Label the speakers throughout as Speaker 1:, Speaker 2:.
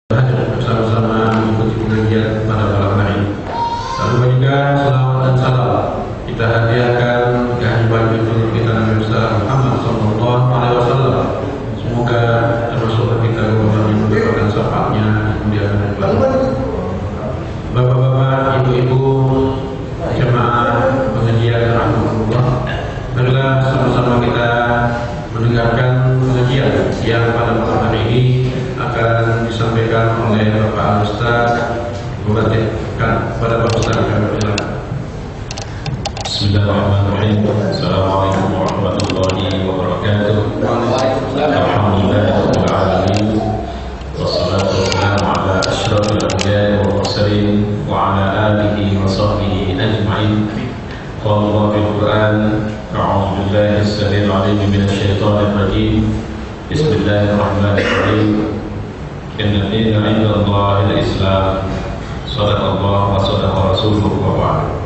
Speaker 1: bersama-sama mengikuti pengajian pada malam hari. Lalu juga selawat dan salam kita hadiahkan kehadiran kita Nabi Muhammad SAW. Semoga termasuk kita golongan yang mendapatkan syafaatnya kemudian bapak-bapak, ibu-ibu, jemaah pengajian rahmatullah. Marilah sama-sama kita mendengarkan pengajian yang pada malam hari ini akan disampaikan oleh Bapak Ustaz. Membacakan pada Bapak Ustaz kami persilakan.
Speaker 2: Bismillahirrahmanirrahim. Assalamualaikum warahmatullahi wabarakatuh. Alhamdulillahirabbil alamin. Wassalatu wassalamu ala asyrafil anbiya'i wal mursalin wa ala alihi wa sahbihi ajma'in. Qala Allah fil Qur'an, a'udzu billahi as-sami'il 'alim minasy syaithanir rajim. Bismillahirrahmanirrahim. Inna dina 'inda Allahil Islam. Shadaqallahu wa shadaqa rasuluhu wa ba'd.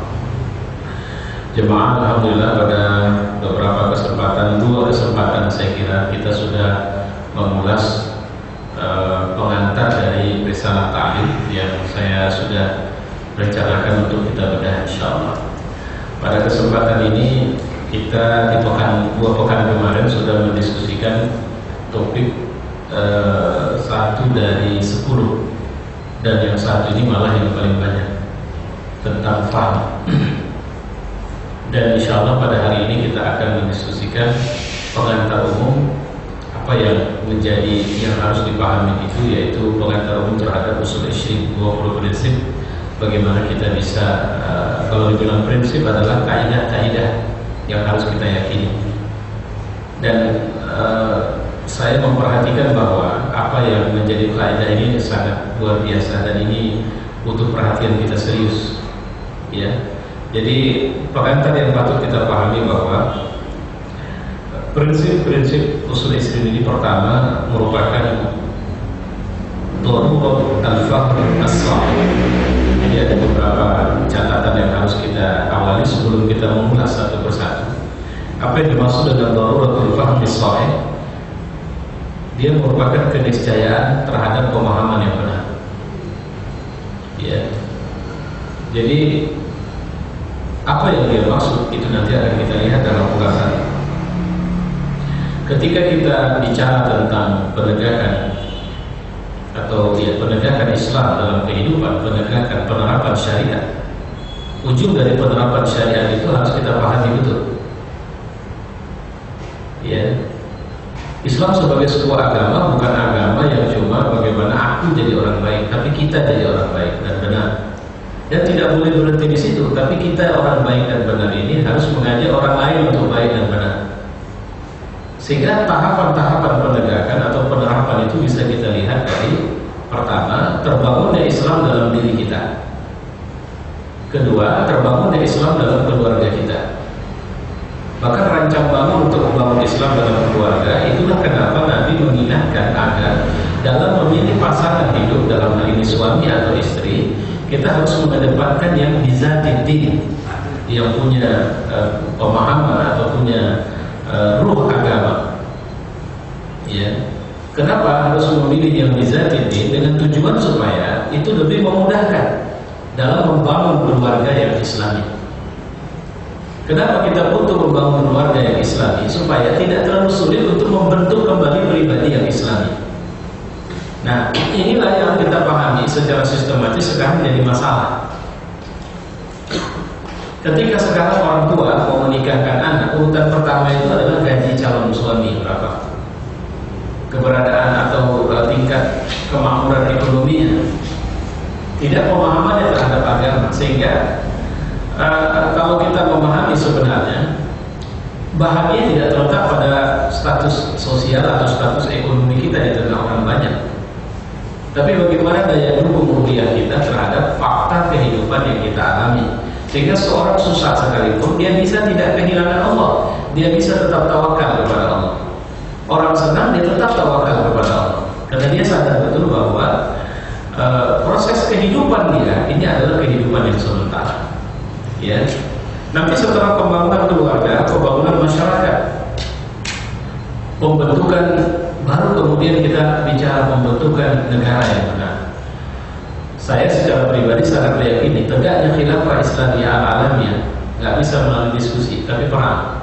Speaker 2: Jemaah, alhamdulillah pada beberapa kesempatan, dua kesempatan saya kira kita sudah mengulas pengantar dari risalah ta'lim yang saya sudah rencanakan untuk kita bedah insyaallah. Pada kesempatan ini kita di dua pekan kemarin sudah mendiskusikan topik 1 dari 10, dan yang satu ini malah yang paling banyak tentang faham. Dan insya Allah pada hari ini kita akan mendiskusikan pengantar umum, apa yang menjadi yang harus dipahami itu, yaitu pengantar umum terhadap usul isyrik, 20 prinsip. Bagaimana kita bisa, kalau dibilang prinsip adalah kaidah-kaidah yang harus kita yakini. Dan saya memperhatikan bahwa apa yang menjadi kaidah ini sangat luar biasa dan ini butuh perhatian kita serius, ya. Jadi pengantar yang patut kita pahami bahwa prinsip-prinsip usul isyrik ini pertama merupakan darurat al-fahm as-sahih. Jadi ada beberapa catatan yang harus kita awali sebelum kita mengulas satu persatu. Apa yang dimaksud dengan darurat al-fahm as-sahih? Dia merupakan keniscayaan terhadap pemahaman yang benar, ya. Jadi apa yang dia maksud itu nanti akan kita lihat dalam ulasan. Ketika kita bicara tentang penegakan atau penegakan Islam dalam kehidupan, penegakan penerapan syariat, ujung dari penerapan syariat itu harus kita pahami betul, ya. Islam sebagai sebuah agama bukan agama yang cuma bagaimana aku jadi orang baik, tapi kita jadi orang baik dan benar. Dan tidak boleh berhenti di situ, tapi kita orang baik dan benar ini harus mengajak orang lain untuk baik dan benar. Sehingga tahapan-tahapan penegakan atau penerapan itu bisa kita lihat dari pertama, terbangunnya Islam dalam diri kita. Kedua, terbangunnya Islam dalam keluarga kita. Bahkan rancang bangun untuk membangun Islam dalam keluarga, itulah kenapa Nabi mengingatkan agar dalam memilih pasangan hidup, dalam hal ini suami atau istri, kita harus mengedepankan yang bizatiddin, yang punya pemahaman atau punya ruh agama, ya. Kenapa harus memilih yang bizatiddin? Dengan tujuan supaya itu lebih memudahkan dalam membangun keluarga yang Islami. Kenapa kita butuh membangun keluarga yang Islami? Supaya tidak terlalu sulit untuk membentuk kembali pribadi yang Islami. Nah, inilah yang kita pahami secara sistematis sekarang jadi masalah. Ketika sekarang orang tua mau menikahkan anak, urutan pertama itu adalah gaji calon suami berapa, keberadaan atau tingkat kemakmuran ekonominya, tidak pemahamannya terhadap agama. Sehingga kalau kita memahami sebenarnya bahagia tidak terletak pada status sosial atau status ekonomi kita di tengah orang banyak, tapi bagaimana daya dukung rupiah kita terhadap fakta kehidupan yang kita alami. Sehingga seorang susah sekalipun dia bisa tidak kehilangan Allah, dia bisa tetap tawakal kepada Allah. Orang senang dia tetap tawakal kepada Allah, karena dia sadar betul bahwa proses kehidupan dia ini adalah kehidupan yang sementara, ya. Nanti setelah pembangunan keluarga, pembangunan masyarakat, pembentukan, baru kemudian kita bicara pembentukan negara yang benar. Saya secara pribadi sangat meyakini tegaknya khilafah Islamiyah alamiah nggak bisa melalui diskusi, tapi perang.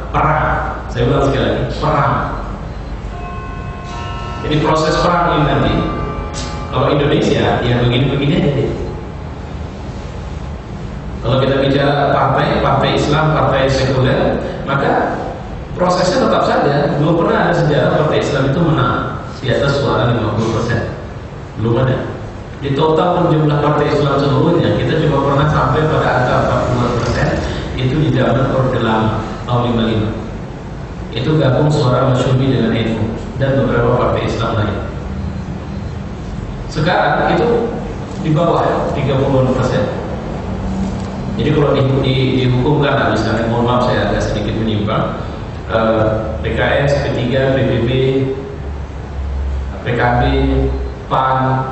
Speaker 2: Saya ulang sekali lagi, perang. Jadi proses perang ini nanti, kalau Indonesia ya begini-begini aja deh. Kalau kita bicara partai Islam, partai sekuler, maka prosesnya tetap saja. Belum pernah ada sejarah partai Islam itu menang di atas suara 50%. Belum ada. Di total jumlah partai Islam seluruhnya, kita cuma pernah sampai pada angka 40%. Itu di zaman Orde Lama tahun 55. Itu gabung suara Masyumi dengan NU dan beberapa partai Islam lain. Sekarang itu di bawah 30%. Jadi kalau dihukumkan, misalnya, mohon maaf saya agak sedikit menyimpang, PKS, P3, PBB, PKB, PAN,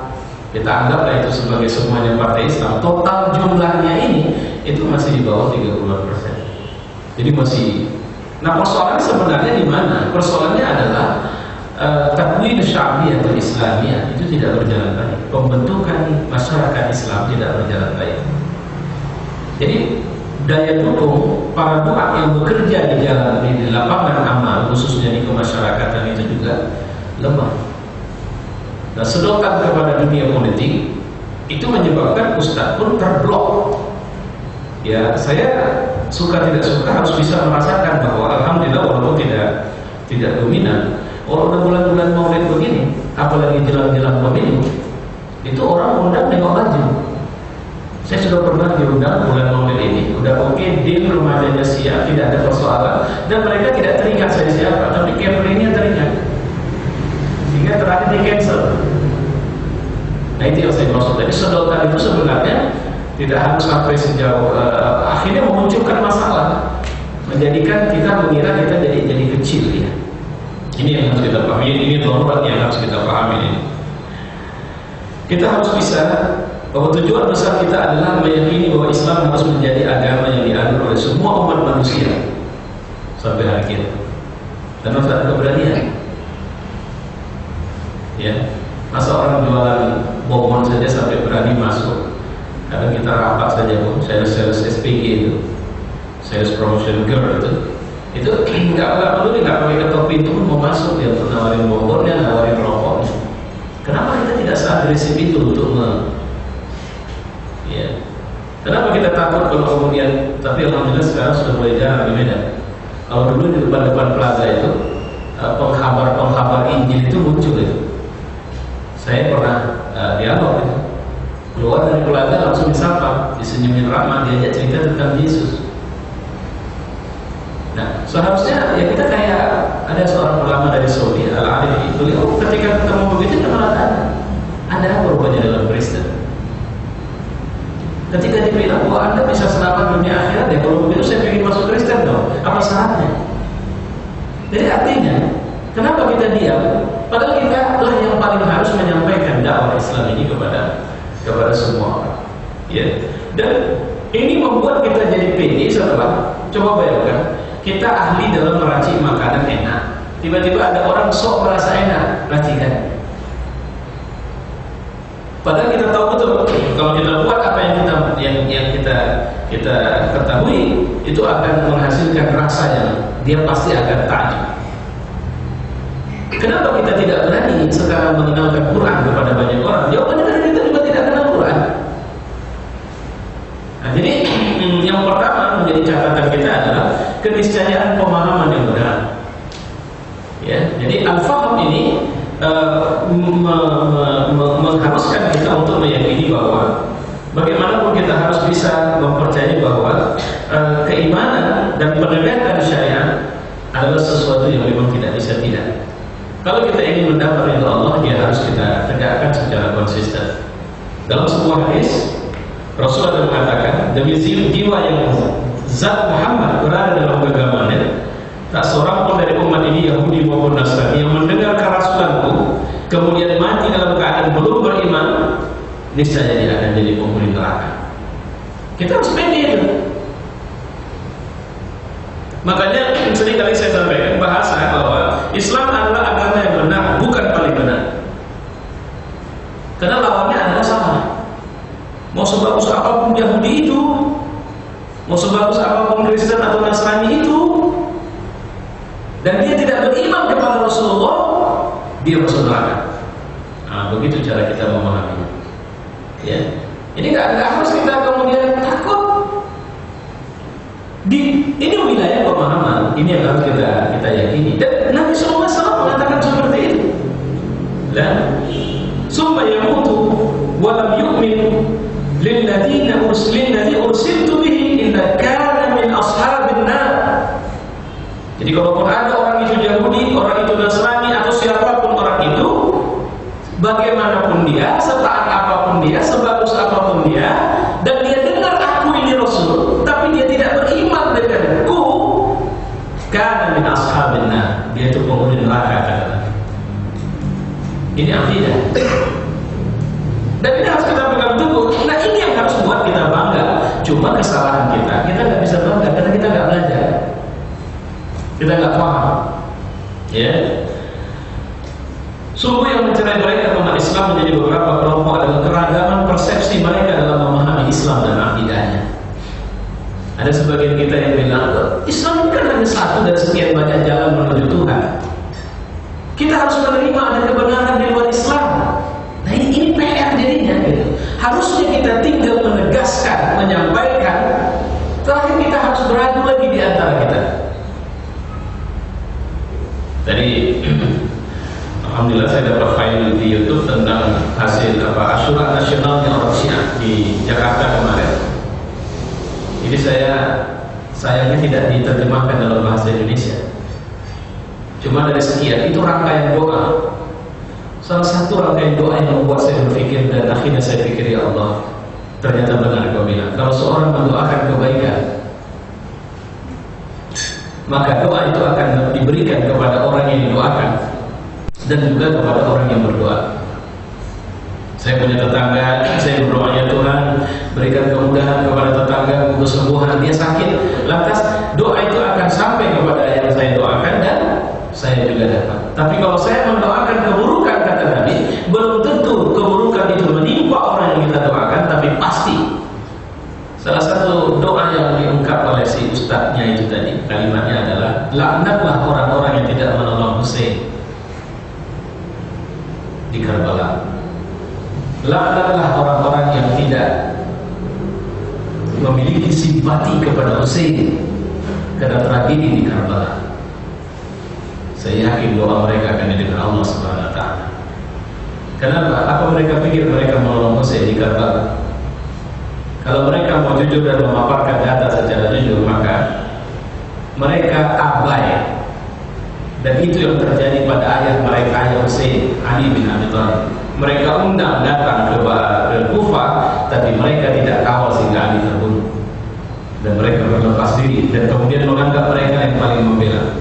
Speaker 2: kita anggaplah itu sebagai semuanya partai Islam. Total jumlahnya ini itu masih di bawah 30%. Jadi masih. Nah, persoalannya sebenarnya di mana? Persoalannya adalah takwin sya'biyah atau Islamiyah itu tidak berjalan baik. Pembentukan masyarakat Islam tidak berjalan baik. Jadi daya dukung para duat yang bekerja di jalan di lapangan amal, khususnya di kemasyarakatan, itu juga lemah. Nah, sedotan kepada dunia politik itu menyebabkan ustadz pun terblok. Ya, saya suka tidak suka harus bisa merasakan bahwa alhamdulillah walaupun tidak dominan, kalau bulan-bulan Maulid begini, apalagi jelang-jelang pemilu, itu orang undang nengok laju. Saya sudah pernah diundang bulan Maulid ini, udah oke, deal remaja siap, tidak ada persoalan, dan mereka tidak teringat saya siapa, tapi campaignnya teringat, sehingga terakhir di cancel. Nah, itu yang saya maksud. Jadi sedotan itu sebenarnya tidak harus sampai sejauh akhirnya memunculkan masalah, menjadikan kita mengira kita jadi kecil ya. Ini yang harus kita pahami, ini darurat yang harus kita pahami ini. Kita harus bisa bahwa tujuan besar kita adalah meyakini bahwa Islam harus menjadi agama yang dianut oleh semua umat manusia sampai hari kiamat. Dan harus ada keberanian. Ya, masa orang jualan bonbon saja sampai berani masuk. Kadang kita rapat saja pun, sales SPG itu, sales promotion girl itu nggak perlu, nggak pakai ketok pintu pun mau masuk, dia untuk nawarin bonbonnya, nawarin rokoknya. Kenapa kita tidak seagresif itu untuk ya? Kenapa kita takut kalau kemudian? Tapi alhamdulillah sekarang sudah mulai jarang di Medan. Kalau dulu di depan plaza itu pengkhabar Injil itu muncul itu. Saya pernah dialog itu. Keluar dari plaza langsung disapa, disenyumin ramah, diajak cerita tentang Yesus. Nah, seharusnya ya kita kayak ada seorang ulama dari Saudi, Al-Arif, beliau ketika ketemu begitu dia malah ada apa rupanya dalam Kristen. Ketika dia bilang bahwa Anda bisa selamat dunia akhirat, ya kalau begitu saya ingin masuk Kristen dong. Apa syaratnya? Jadi artinya, kenapa kita diam? Padahal kita lah yang paling harus menyampaikan dakwah Islam ini kepada semua orang. Ya. Dan ini membuat kita jadi pede setelah coba bayangkan kita ahli dalam meracik makanan enak. Tiba-tiba ada orang sok merasa enak racikan. Padahal kita tahu betul kalau kita buat apa yang kita ketahui itu akan menghasilkan rasa yang dia pasti akan takjub. Kenapa kita tidak berani sekarang mengenalkan Quran kepada banyak orang? Jawabannya karena kita juga tidak kenal Quran. Nah, jadi yang pertama menjadi catatan kita adalah keniscayaan pemahaman yang benar. Ya, jadi al-faham ini mengharuskan kita untuk meyakini bahwa bagaimanapun kita harus bisa mempercayai bahwa keimanan dan penegakan syariat adalah sesuatu yang memang tidak bisa tidak. Kalau kita ingin mendapat ridha Allah, dia harus kita tegakkan secara konsisten. Dalam sebuah hadis, Rasulullah mengatakan, demi jiwa yang zat Muhammad berada dalam genggamannya, tak seorang pun dari umat ini, Yahudi maupun Nasrani, yang mendengar kerasulanku kemudian mati dalam keadaan belum beriman, niscaya dia akan jadi penghuni neraka. Kita harus pede itu. Makanya sering kali saya sampaikan bahasa bahwa Islam adalah agama yang benar, bukan paling benar. Karena lawannya adalah salah. Mau sebagus apapun Yahudi itu, mau sebagus apapun Kristen atau Nasrani itu, dan dia tidak beriman kepada Rasulullah, dia masuk neraka. Nah, begitu cara kita memahaminya. Ya, ini nggak harus kita kemudian takut. Ini wilayah pemahaman, ini yang harus kita yakini. Dan Nabi SAW mengatakan seperti itu. Dan summa yamutu wa lam yu'min lilladzi ursiltu bihi illa kana min ashabin nar. Jadi kalau ada orang itu Yahudi, orang itu Nasrani atau siapapun orang itu, bagaimanapun dia, setaat apapun dia, sebagus apapun dia, dan dia dengar aku ini Rasul, tapi dia tidak beriman denganku, kana min ashabin nar, dia itu penghuni neraka. Ini akidah. Dan ini harus kita pegang teguh. Nah, ini yang harus buat kita bangga. Cuma kesalahan kita nggak bisa bangga karena kita nggak belajar, kita nggak paham. Ya. Sungguh yang mencerai-beraikan umat Islam menjadi beberapa kelompok adalah keragaman persepsi mereka dalam memahami Islam dan akidahnya. Ada sebagian kita yang bilang, Islam kan hanya satu dari sekian banyak jalan menuju Tuhan. Kita harus menerima ada kebenaran di luar Islam. Nah, ini PR jadinya gitu. Harusnya kita tinggal menegaskan, menyampaikan. Terakhir kita harus beradu lagi di antara kita. Tadi alhamdulillah saya dapat file di YouTube tentang hasil Asyura Nasionalnya orang Syiah di Jakarta kemarin. Jadi sayangnya tidak diterjemahkan dalam bahasa Indonesia. Cuma dari sekian itu rangkaian doa. Salah satu rangkaian doa yang membuat saya berpikir dan akhirnya saya pikir, ya Allah, ternyata benar kau bilang, kalau seorang mendoakan kebaikan, maka doa itu akan diberikan kepada orang yang didoakan dan juga kepada orang yang berdoa. Saya punya tetangga, saya berdoa, ya Tuhan, berikan kemudahan kepada tetangga, kesembuhan, dia sakit. Lantas doa itu akan sampai kepada yang saya doakan dan saya juga dapat. Tapi kalau saya mendoakan keburukan, kata Nabi, belum tentu keburukan itu menimpa orang yang kita doakan, tapi pasti. Salah satu doa yang diungkap oleh si ustadznya itu tadi, kalimatnya adalah, laknatlah orang-orang yang tidak menolong Hussein di Karbala. Laknatlah orang-orang yang tidak memiliki simpati kepada Hussein karena tragedi di Karbala. Saya yakin doa mereka akan didengar Allah Subhanahu wa taala. Kenapa? Apa mereka pikir mereka menolong Hussein di Karbala? Kalau mereka mau jujur dan memaparkan data secara jujur, maka mereka abai. Dan itu yang terjadi pada ayah mereka, ayah Hussein, Ali bin Abi Thalib. Mereka undang datang ke Kufah, tapi mereka tidak kawal sehingga Ali terbunuh. Dan mereka berlepas diri dan kemudian menganggap mereka yang paling membela.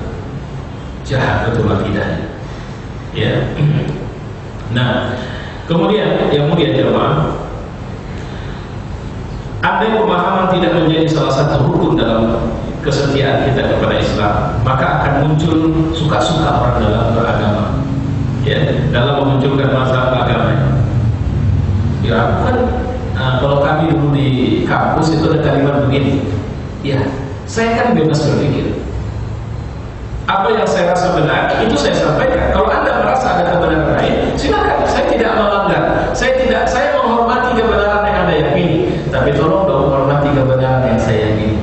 Speaker 2: Jahat betul akidahnya. Ya. Nah, kemudian yang mulia jemaah, andai pemahaman tidak menjadi salah satu rukun dalam kesetiaan kita kepada Islam, maka akan muncul suka-suka orang dalam beragama. Ya, dalam memunculkan masalah agama. Ya, kan kalau kami dulu di kampus itu ada kalimat begini. Ya, saya kan bebas berpikir. Apa yang saya rasa benar, itu saya sampaikan. Kalau Anda merasa ada kebenaran lain, silakan. Saya tidak melanggar. Saya menghormati kebenaran yang Anda yakini. Tapi tolong dong hormati kebenaran yang saya yakini.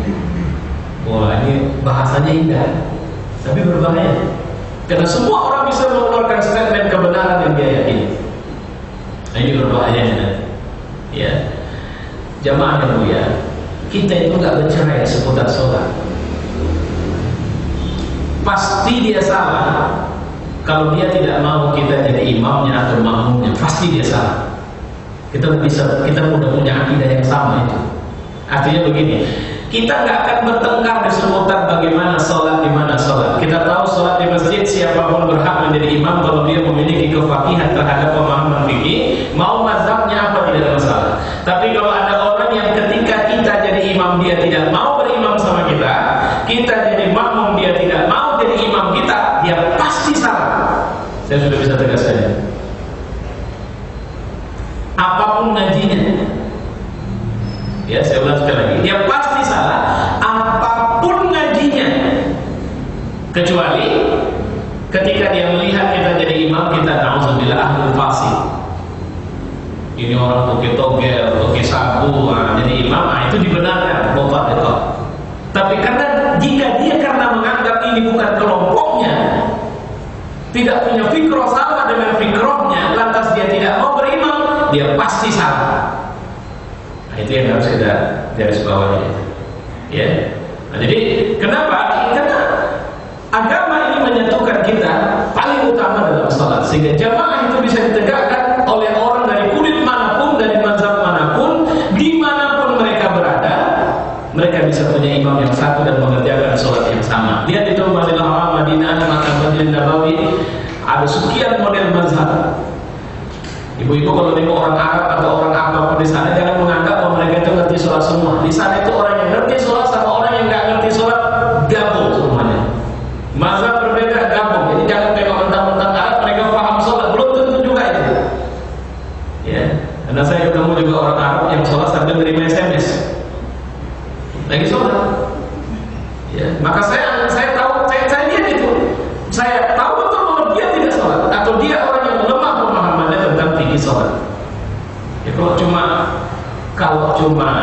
Speaker 2: Wah, ini bahasanya indah, tapi berbahaya. Karena semua orang bisa mengeluarkan statement kebenaran yang dia yakini. Nah, ini berbahayanya. Ya, jamaah yang mulia, kita itu nggak bercerai seputar sholat. Pasti dia salah kalau dia tidak mau kita jadi imamnya atau makmumnya. Pasti dia salah. Kita mudah punya akidah yang sama itu. Artinya begini, kita nggak akan bertengkar di seputar bagaimana sholat, di mana sholat. Kita tahu sholat di masjid siapapun berhak menjadi imam kalau dia memiliki kefakihan terhadap pemahaman fikih, mau mazhabnya apa tidak masalah. Tapi kalau ada orang yang ketika kita jadi imam dia tidak mau berimam sama kita jadi makmum dia tidak mau jadi imam kita, dia pasti salah. Saya sudah bisa tegaskan. Apapun ngajinya, Ya, saya ulang sekali lagi. Dia pasti salah apapun ngajinya. Kecuali ketika dia melihat kita jadi imam, kita na'udzubillah ahlul fasik. Ini orang toge-toge, toge sabu, jadi imam, itu dibenarkan, bapak itu. Tapi karena jika dia karena menganggap ini bukan kelompoknya, tidak punya fikroh sama dengan fikrohnya, lantas dia tidak mau berimam, dia pasti salah. Nah, itu yang harus kita garis bawahi. Ya. Nah, jadi kenapa? Karena agama ini menyatukan kita paling utama dalam salat, sehingga jamaah itu bisa ditegakkan oleh orang dari kulit manapun, dari mazhab manapun, dimanapun mereka berada. Mereka bisa punya imam yang satu dan mengerjakan sholat yang sama. Lihat itu Masjidil Haram, Madinah, maka Masjidil Nabawi ada sekian model mazhab. Ibu-ibu kalau nengok orang Arab atau orang apapun di sana, jangan menganggap bahwa mereka itu ngerti sholat semua. Di sana itu orang yang ngerti sholat sama orang yang nggak ngerti sholat gabung semuanya. Mazhab berbeda gabung. Jadi jangan tengok mentang-mentang Arab mereka paham sholat, belum tentu juga itu. Ya, karena saya ketemu juga orang Arab yang sholat sambil nerima SMS. Lagi sholat, ya, maka saya tahu, saya lihat itu, saya tahu betul bahwa dia tidak sholat atau dia orang yang lemah pemahamannya tentang fikih sholat. Ya, kalau cuma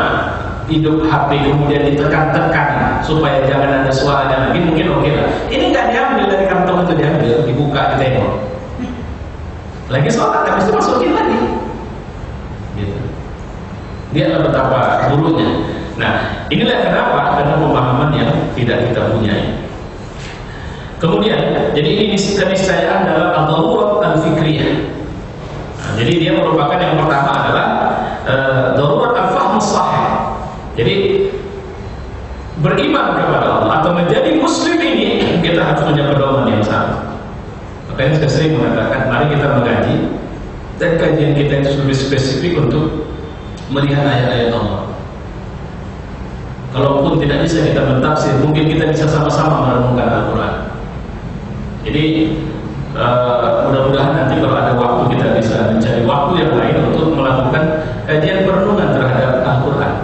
Speaker 2: hidup HP kemudian ditekan-tekan supaya jangan ada suaranya lagi, mungkin oke lah. Ini nggak diambil dari kantong itu, diambil, dibuka, ditengok. Lagi sholat, habis itu masukin lagi. Gitu. Lihatlah betapa buruknya. Nah, inilah kenapa, karena pemahaman yang tidak kita punyai. Kemudian, jadi ini keniscayaan dalam ad-darurat al-fikriyah. Nah, jadi dia merupakan yang pertama adalah darurat al-fahmus sahih. Jadi beriman kepada Allah atau menjadi muslim ini kita harus punya pedoman yang sama. Makanya saya sering mengatakan, mari kita mengkaji, dan kajian kita itu lebih spesifik untuk melihat ayat-ayat Allah. Kalaupun tidak bisa kita mentafsir, mungkin kita bisa sama-sama merenungkan Al-Quran. Jadi mudah-mudahan nanti kalau ada waktu kita bisa mencari waktu yang lain untuk melakukan kajian perenungan terhadap Al-Quran.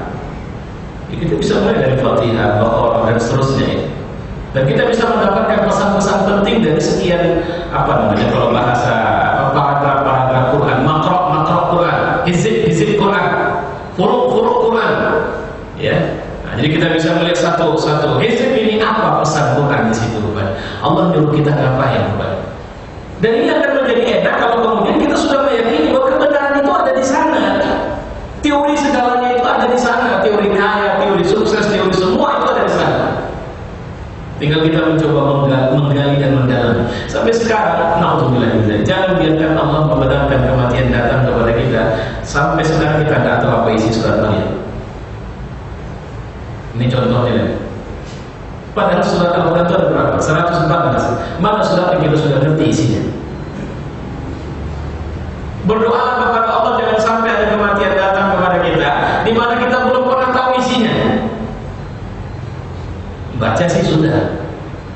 Speaker 2: Kita bisa mulai dari Fatihah, Baqarah dan seterusnya. Dan kita bisa mendapatkan pesan-pesan penting dari sekian kalau bahasa paragraf-paragraf Quran, makro Quran, hizib Quran, furu Quran, ya. Jadi kita bisa melihat satu-satu hizib ini apa pesan Quran di situ, Bapak. Allah nyuruh kita ngapain, Bapak. Dan ini akan menjadi enak kalau kemudian kita sudah meyakini bahwa kebenaran itu ada di sana. Teori segalanya itu ada di sana, teori kaya, teori sukses, teori semua itu ada di sana. Tinggal kita mencoba menggali dan mendalami. Sampai sekarang, na'udzubillah, jangan biarkan Allah membenarkan kematian datang kepada kita. Sampai sekarang kita tidak tahu apa isi surat Maryam. Ini contohnya. Padahal surat Al-Quran itu ada berapa? 114. Mana surat yang kita sudah ngerti isinya? Berdoa kepada Allah jangan sampai ada kematian datang kepada kita di mana kita belum pernah tahu isinya. Baca sih sudah,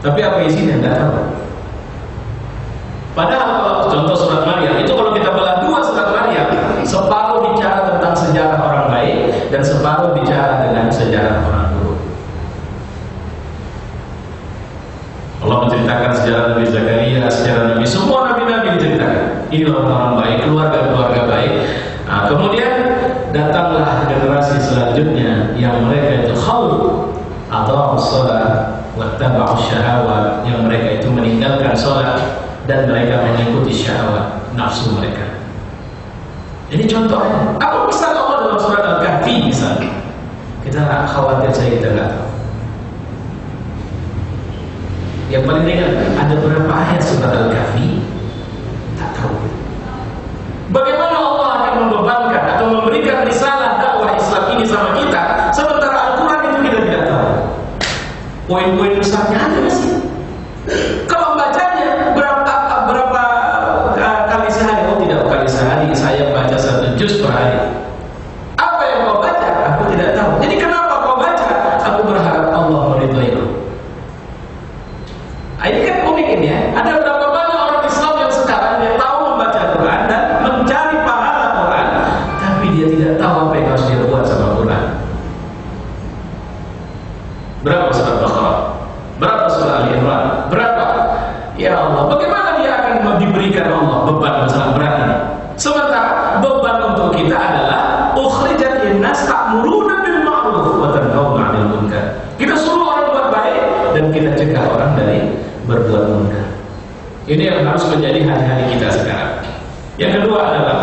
Speaker 2: tapi apa isinya nggak tahu. Padahal contoh surat Maryam itu kalau kita belah dua surat Maryam, separuh bicara tentang sejarah orang baik dan separuh bicara dengan sejarah orang buruk. Allah menceritakan sejarah Nabi Zakaria, sejarah Nabi, semua nabi-nabi diceritakan. Inilah orang baik, keluarga-keluarga baik. Nah, kemudian datanglah generasi selanjutnya yang mereka itu khawf atau sholat, wattaba'u syahawat, yang mereka itu meninggalkan sholat dan mereka mengikuti syahwat nafsu mereka. Ini contohnya. Apa pesan Allah dalam surat Al-Kahfi misalnya? Kita khawatir saja kita nggak tahu. Yang paling ringan, ada berapa ayat surat Al-Kahfi? Tak tahu. Bagaimana Allah akan membebankan atau memberikan risalah dakwah Islam ini sama kita, sementara Al-Quran itu kita tidak tahu. Poin-poin besarnya ada masih. Kalau bacanya berapa kali sehari? Oh tidak, kali sehari saya baca 1 juz per hari. Apa yang kau baca? Aku tidak tahu. Jadi kenapa kau baca? Aku berharap Allah meridhoiku. Ini kan unik ini ya. Ada berapa banyak orang Islam yang sekarang yang tahu membaca Quran dan mencari pahala Quran, tapi dia tidak tahu apa yang harus dia buat sama Quran. Berapa surat Baqarah? Berapa surah Ali Imran? Berapa? Ya Allah, bagaimana dia akan diberikan Allah beban masalah berat ini? Sementara beban untuk kita adalah ukhrijat linnas ta'muruna bil ma'ruf wa tanhauna 'anil munkar. Kita suruh orang buat baik dan kita cegah orang dari berbuat munkar. Ini yang harus menjadi hari-hari kita sekarang. Yang kedua adalah,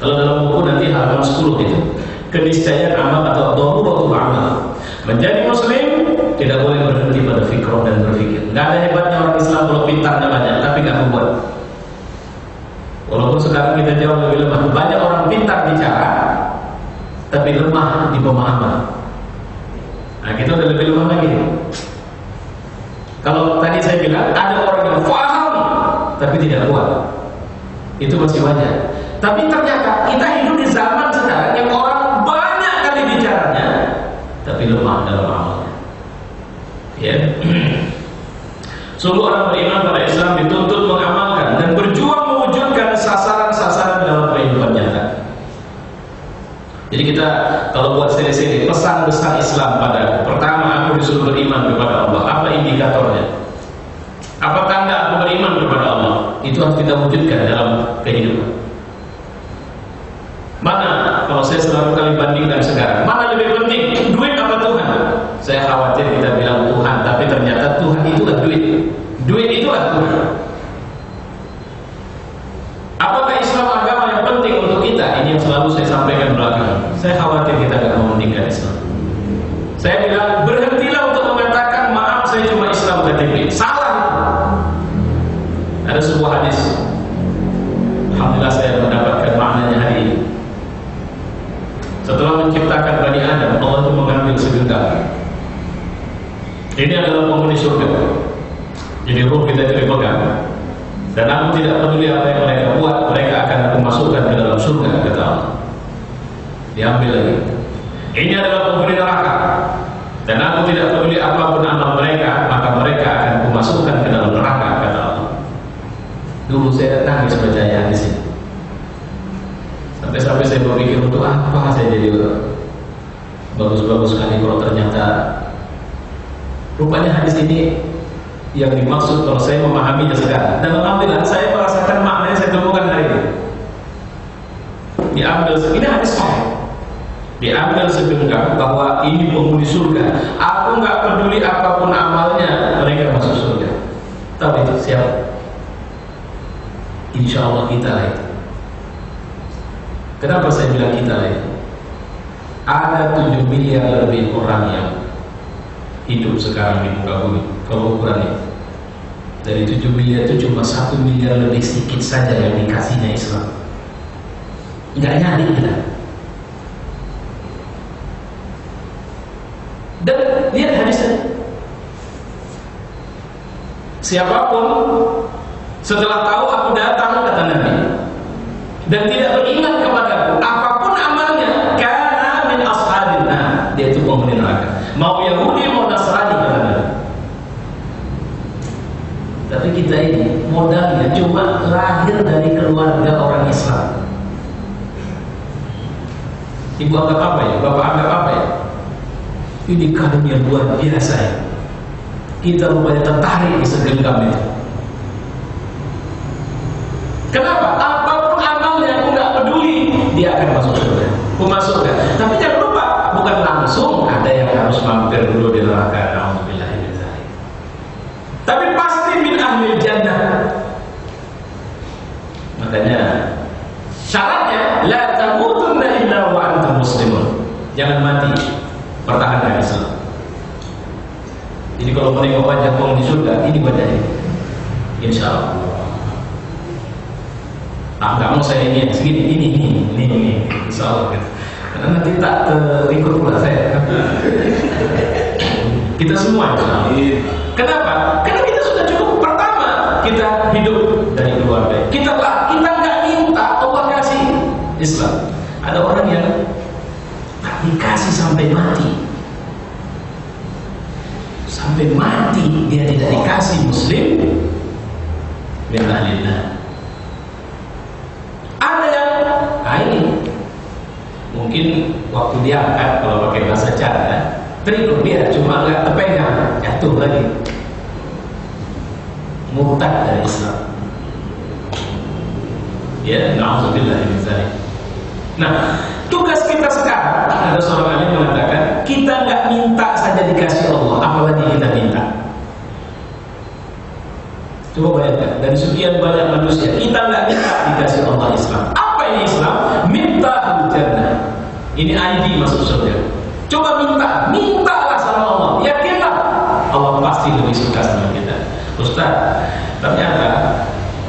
Speaker 2: kalau dalam buku nanti halaman 10 itu, keniscayaan amal atau daruratul amal. Menjadi muslim tidak boleh berhenti pada fikroh dan berpikir. Nggak ada hebatnya orang Islam kalau pintarnya banyak tapi nggak membuat. Walaupun sekarang kita jauh lebih lemah, banyak orang pintar bicara tapi lemah di pemahaman. Nah, kita udah lebih lemah lagi. Kalau tadi saya bilang ada orang yang paham tapi tidak kuat, itu masih wajar. Tapi ternyata kita hidup di zaman sekarang yang orang banyak kali bicaranya tapi lemah dalam amalnya. Ya. Sungguh orang beriman pada Islam dituntut mengamalkan dan berjuang mewujudkan sasaran-sasaran dalam kehidupan nyata. Jadi kita kalau buat seri-seri pesan besar Islam pada pertama, aku disuruh beriman kepada Allah. Apa indikatornya? Apa tanda aku beriman kepada Allah? Itu harus kita wujudkan dalam kehidupan. Mana, kalau saya selalu kali bandingkan sekarang, mana lebih penting, duit apa Tuhan? Saya khawatir kita bilang Tuhan, tapi ternyata Tuhan itulah duit. Duit itulah Tuhan. Apakah Islam agama yang penting untuk kita? Ini yang selalu saya sampaikan belakangan. Saya khawatir kita tidak mementingkan Islam. Saya bilang, berhentilah untuk mengatakan, maaf saya cuma Islam KTP. Salah. Ada sebuah hadis, alhamdulillah saya mendapatkan maknanya hari ini. Setelah menciptakan Bani Adam, Allah itu mengambil segenggam. Ini adalah penghuni surga. Jadi ruh kita itu dipegang. Dan aku tidak peduli apa yang mereka buat, mereka akan aku masukkan ke dalam surga, kata Allah. Diambil lagi. Ini adalah penghuni neraka. Dan aku tidak peduli apapun amal mereka, maka mereka akan aku masukkan ke dalam neraka, kata Allah. Dulu saya nangis baca hadis ini. Sampai saya berpikir untuk apa saya jadi bagus-bagus sekali kalau ternyata rupanya hadis ini yang dimaksud kalau saya memahaminya sekarang. Dan alhamdulillah saya merasakan maknanya saya temukan hari ini. Diambil, ini hadis sahih. Diambil segenggam bahwa ini penghuni surga. Aku nggak peduli apapun amalnya, mereka masuk surga. Tapi itu siapa? Insya Allah kita lah itu. Kenapa saya bilang kita lah itu? Ada 7 miliar lebih orang yang hidup sekarang di muka bumi. Kalau ukurannya dari 7 miliar itu cuma 1 miliar lebih sedikit saja yang dikasihnya Islam. Nggak nyari kita. Dan lihat hadisnya. Siapapun setelah tahu aku datang, kata Nabi, dan tidak beriman kepadaku, apapun amalnya, kana min ashabin nar, dia itu penghuni neraka. Mau Yahudi mau Nasrani, kata Nabi. Tapi kita ini modalnya cuma lahir dari keluarga orang Islam. Ibu anggap apa ya? Bapak anggap apa ya? Ini karunia luar biasa ya. Kita rupanya tertarik di segenggam itu. Kenapa? Apapun amalnya aku nggak peduli, dia akan masuk surga. Aku masukkan. Tapi jangan lupa, bukan langsung ada yang harus mampir dulu di neraka. Alhamdulillah. Tapi pasti min ahli jannah. Makanya syaratnya la tamutunna illa wa antum muslimun. Jangan mati, pertahankan Islam. Jadi kalau menengok wajah orang di surga, ini wajahnya. Insya Allah. Nggak mau saya ini segini, ini, insya Allah. Gitu. Karena nanti tak terikut pula saya. Kita semua. Kenapa? Karena kita sudah cukup. Pertama, kita hidup dari keluarga. Kita nggak minta Allah kasih Islam. Ada orang yang tak dikasih sampai mati. Sampai mati dia tidak dikasih Muslim. Bismillah. Ada yang ini mungkin waktu diangkat kalau pakai bahasa Jawa terikut dia, cuma nggak terpegang, jatuh lagi, murtad dari Islam. Ya, na'udzubillah min dzalik. Nah, tugas kita sekarang, ada seorang alim mengatakan, kita nggak minta saja dikasih Allah, apalagi kita minta. Coba bayangkan, dari sekian banyak manusia, kita nggak minta dikasih Allah Islam. Apa ini Islam? Minta al-jannah. Ini ID masuk surga. Coba mintalah sama Allah. Yakinlah, Allah pasti lebih suka sama kita. Ustaz, ternyata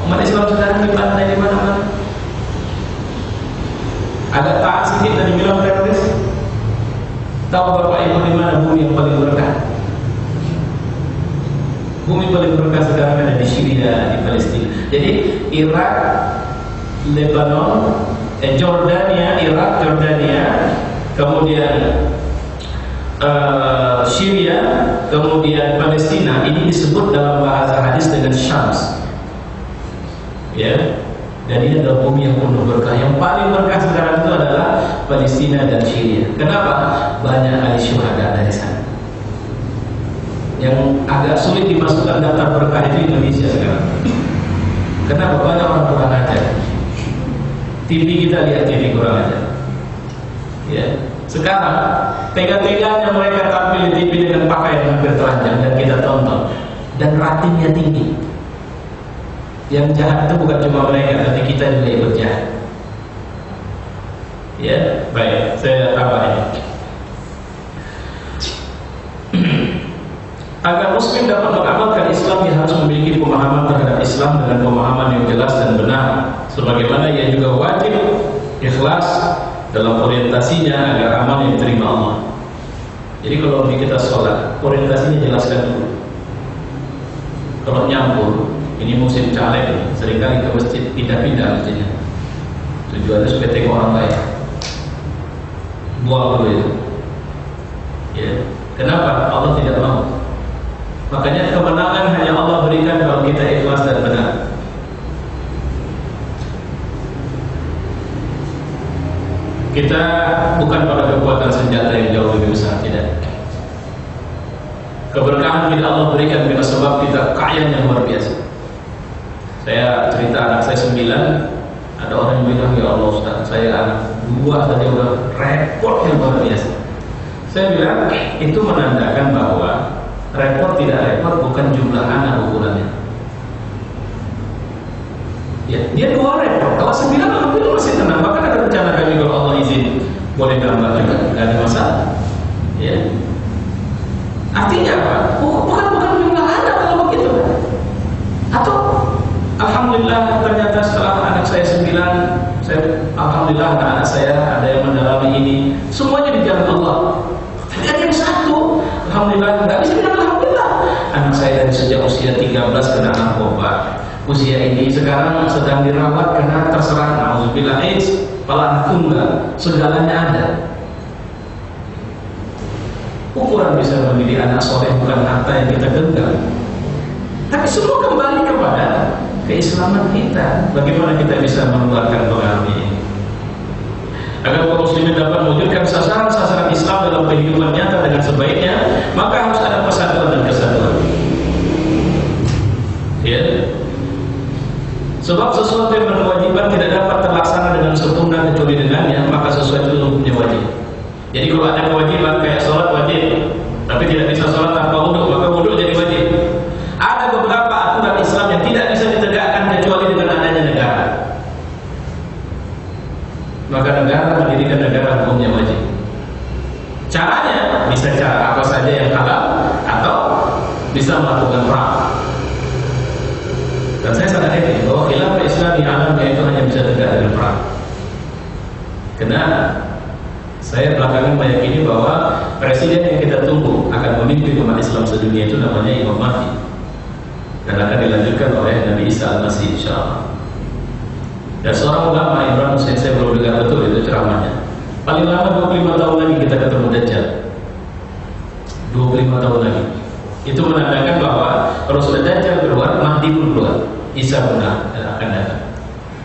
Speaker 2: umat Islam sekarang dibantai di mana-mana. Agak taat sedikit dan dibilang teroris. Tahu Bapak Ibu di mana bumi yang paling berkah? Bumi paling berkah sekarang ada di Syria, di Palestina. Jadi Irak, Lebanon, Jordania, kemudian Syria, kemudian Palestina. Ini disebut dalam bahasa hadis dengan Syams. Ya, dan ini adalah bumi yang penuh berkah. Yang paling berkah sekarang itu adalah Palestina dan Syria. Kenapa? Banyak ahli syuhada dari sana. Yang agak sulit dimasukkan daftar berkah itu Indonesia sekarang. Kenapa? Banyak orang kurang ajar. TV kita lihat TV kurang ajar. Ya, sekarang tega-teganya mereka tampil di TV dengan pakaian hampir telanjang dan kita tonton, dan ratingnya tinggi. Yang jahat itu bukan cuma mereka, tapi kita juga ikut jahat. Ya, baik, saya tambahin. Agar Muslim dapat mengamalkan Islam, ia harus memiliki pemahaman terhadap Islam dengan pemahaman yang jelas dan benar. Sebagaimana ia juga wajib ikhlas dalam orientasinya agar amal yang diterima Allah. Jadi kalau kita sholat, orientasinya jelaskan dulu. Kalau nyampur, ini musim caleg, seringkali ke masjid pindah-pindah masjidnya. Tujuannya supaya tengok orang lain. Buang dulu itu. Ya, kenapa? Allah tidak mau. Makanya kemenangan hanya Allah berikan kalau kita ikhlas dan benar. Kita bukan pada kekuatan senjata yang jauh lebih besar, tidak. Keberkahan tidak Allah berikan dengan sebab kita kaya yang luar biasa. Saya cerita anak saya 9, ada orang yang bilang, ya Allah Ustaz, saya anak 2 saja udah repot yang luar biasa. Saya bilang, itu menandakan bahwa repot tidak repot bukan jumlah anak ukurannya. Ya, dia 2 repot. Kalau 9 alhamdulillah masih tenang. Bahkan ada rencana kami kalau Allah izin boleh nambah juga, tidak ada masalah. Ya. Artinya apa? Bukan jumlah anak kalau begitu. Atau alhamdulillah ternyata setelah anak saya 9, alhamdulillah anak saya ada yang mendalami ini. Semuanya di jalan Allah. Tapi ada yang 1, alhamdulillah nggak bisa bilang alhamdulillah. Anak saya dari sejak usia 13 kena narkoba. Usia ini sekarang sedang dirawat karena terserang na'udzubillah AIDS, kepala anak tunggal, segalanya ada. Ukuran bisa mendidik anak soleh bukan harta yang kita genggam, tapi semua kembali kepada keislaman kita. Bagaimana kita bisa mengeluarkan pengaruh ini agar kaum muslimin dapat mewujudkan sasaran-sasaran Islam dalam kehidupan nyata dengan sebaiknya, maka harus ada persatuan dan kesatuan. Ya. Sebab sesuatu yang berkewajiban tidak dapat terlaksana dengan sempurna kecuali dengannya, maka sesuatu itu hukumnya wajib. Jadi kalau ada kewajiban kayak sholat wajib, tapi tidak bisa sholat tanpa wudhu, maka wudhu jadi wajib. Ada beberapa aturan Islam yang tidak bisa ditegakkan kecuali dengan adanya negara. Maka negara mendirikan negara hukumnya wajib. Caranya bisa cara apa saja yang halal, atau bisa melakukan perang. Dan saya sangat yakin bahwa khilafah Islam di alamnya itu hanya bisa tegak dengan perang. Karena saya belakangan meyakini bahwa presiden yang kita tunggu akan memimpin umat Islam sedunia itu namanya Imam Mahdi, dan akan dilanjutkan oleh Nabi Isa Al-Masih insyaallah. Dan seorang ulama Imran Hussein, saya belum dengar betul itu ceramahnya, paling lama 25 tahun lagi kita ketemu Dajjal. 25 tahun lagi. Itu menandakan bahwa kalau sudah Dajjal keluar, Mahdi pun keluar, Isa pun akan datang.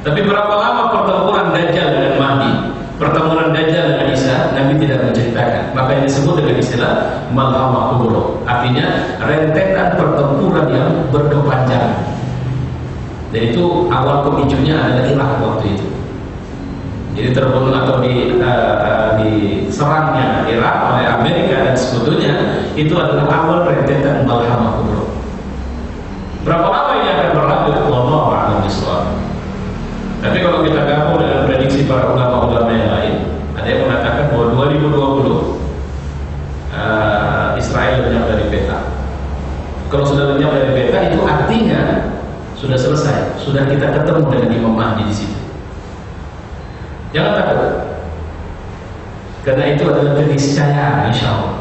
Speaker 2: Tapi berapa lama pertempuran Dajjal dengan Mahdi, pertemuan Dajjal dengan Isa? kisah, Nabi tidak menceritakan. Maka yang disebut dengan istilah malhamah kubro, artinya rentetan pertempuran yang berkepanjangan. Dan itu awal pemicunya adalah Irak waktu itu. Jadi terbunuh atau diserangnya Irak oleh Amerika dan sebetulnya itu adalah awal rentetan malhamah kubro. Berapa lama ini akan berlaku? Wallahu a'lam bishawab. Tapi kalau kita gabung dengan prediksi para ulama-ulama yang lain, ada yang mengatakan bahwa 2020 Israel lenyap dari peta. Kalau sudah lenyap dari peta, itu artinya sudah selesai, sudah kita ketemu dengan Imam Mahdi di situ. Jangan takut, karena itu adalah keniscayaan, insya Allah.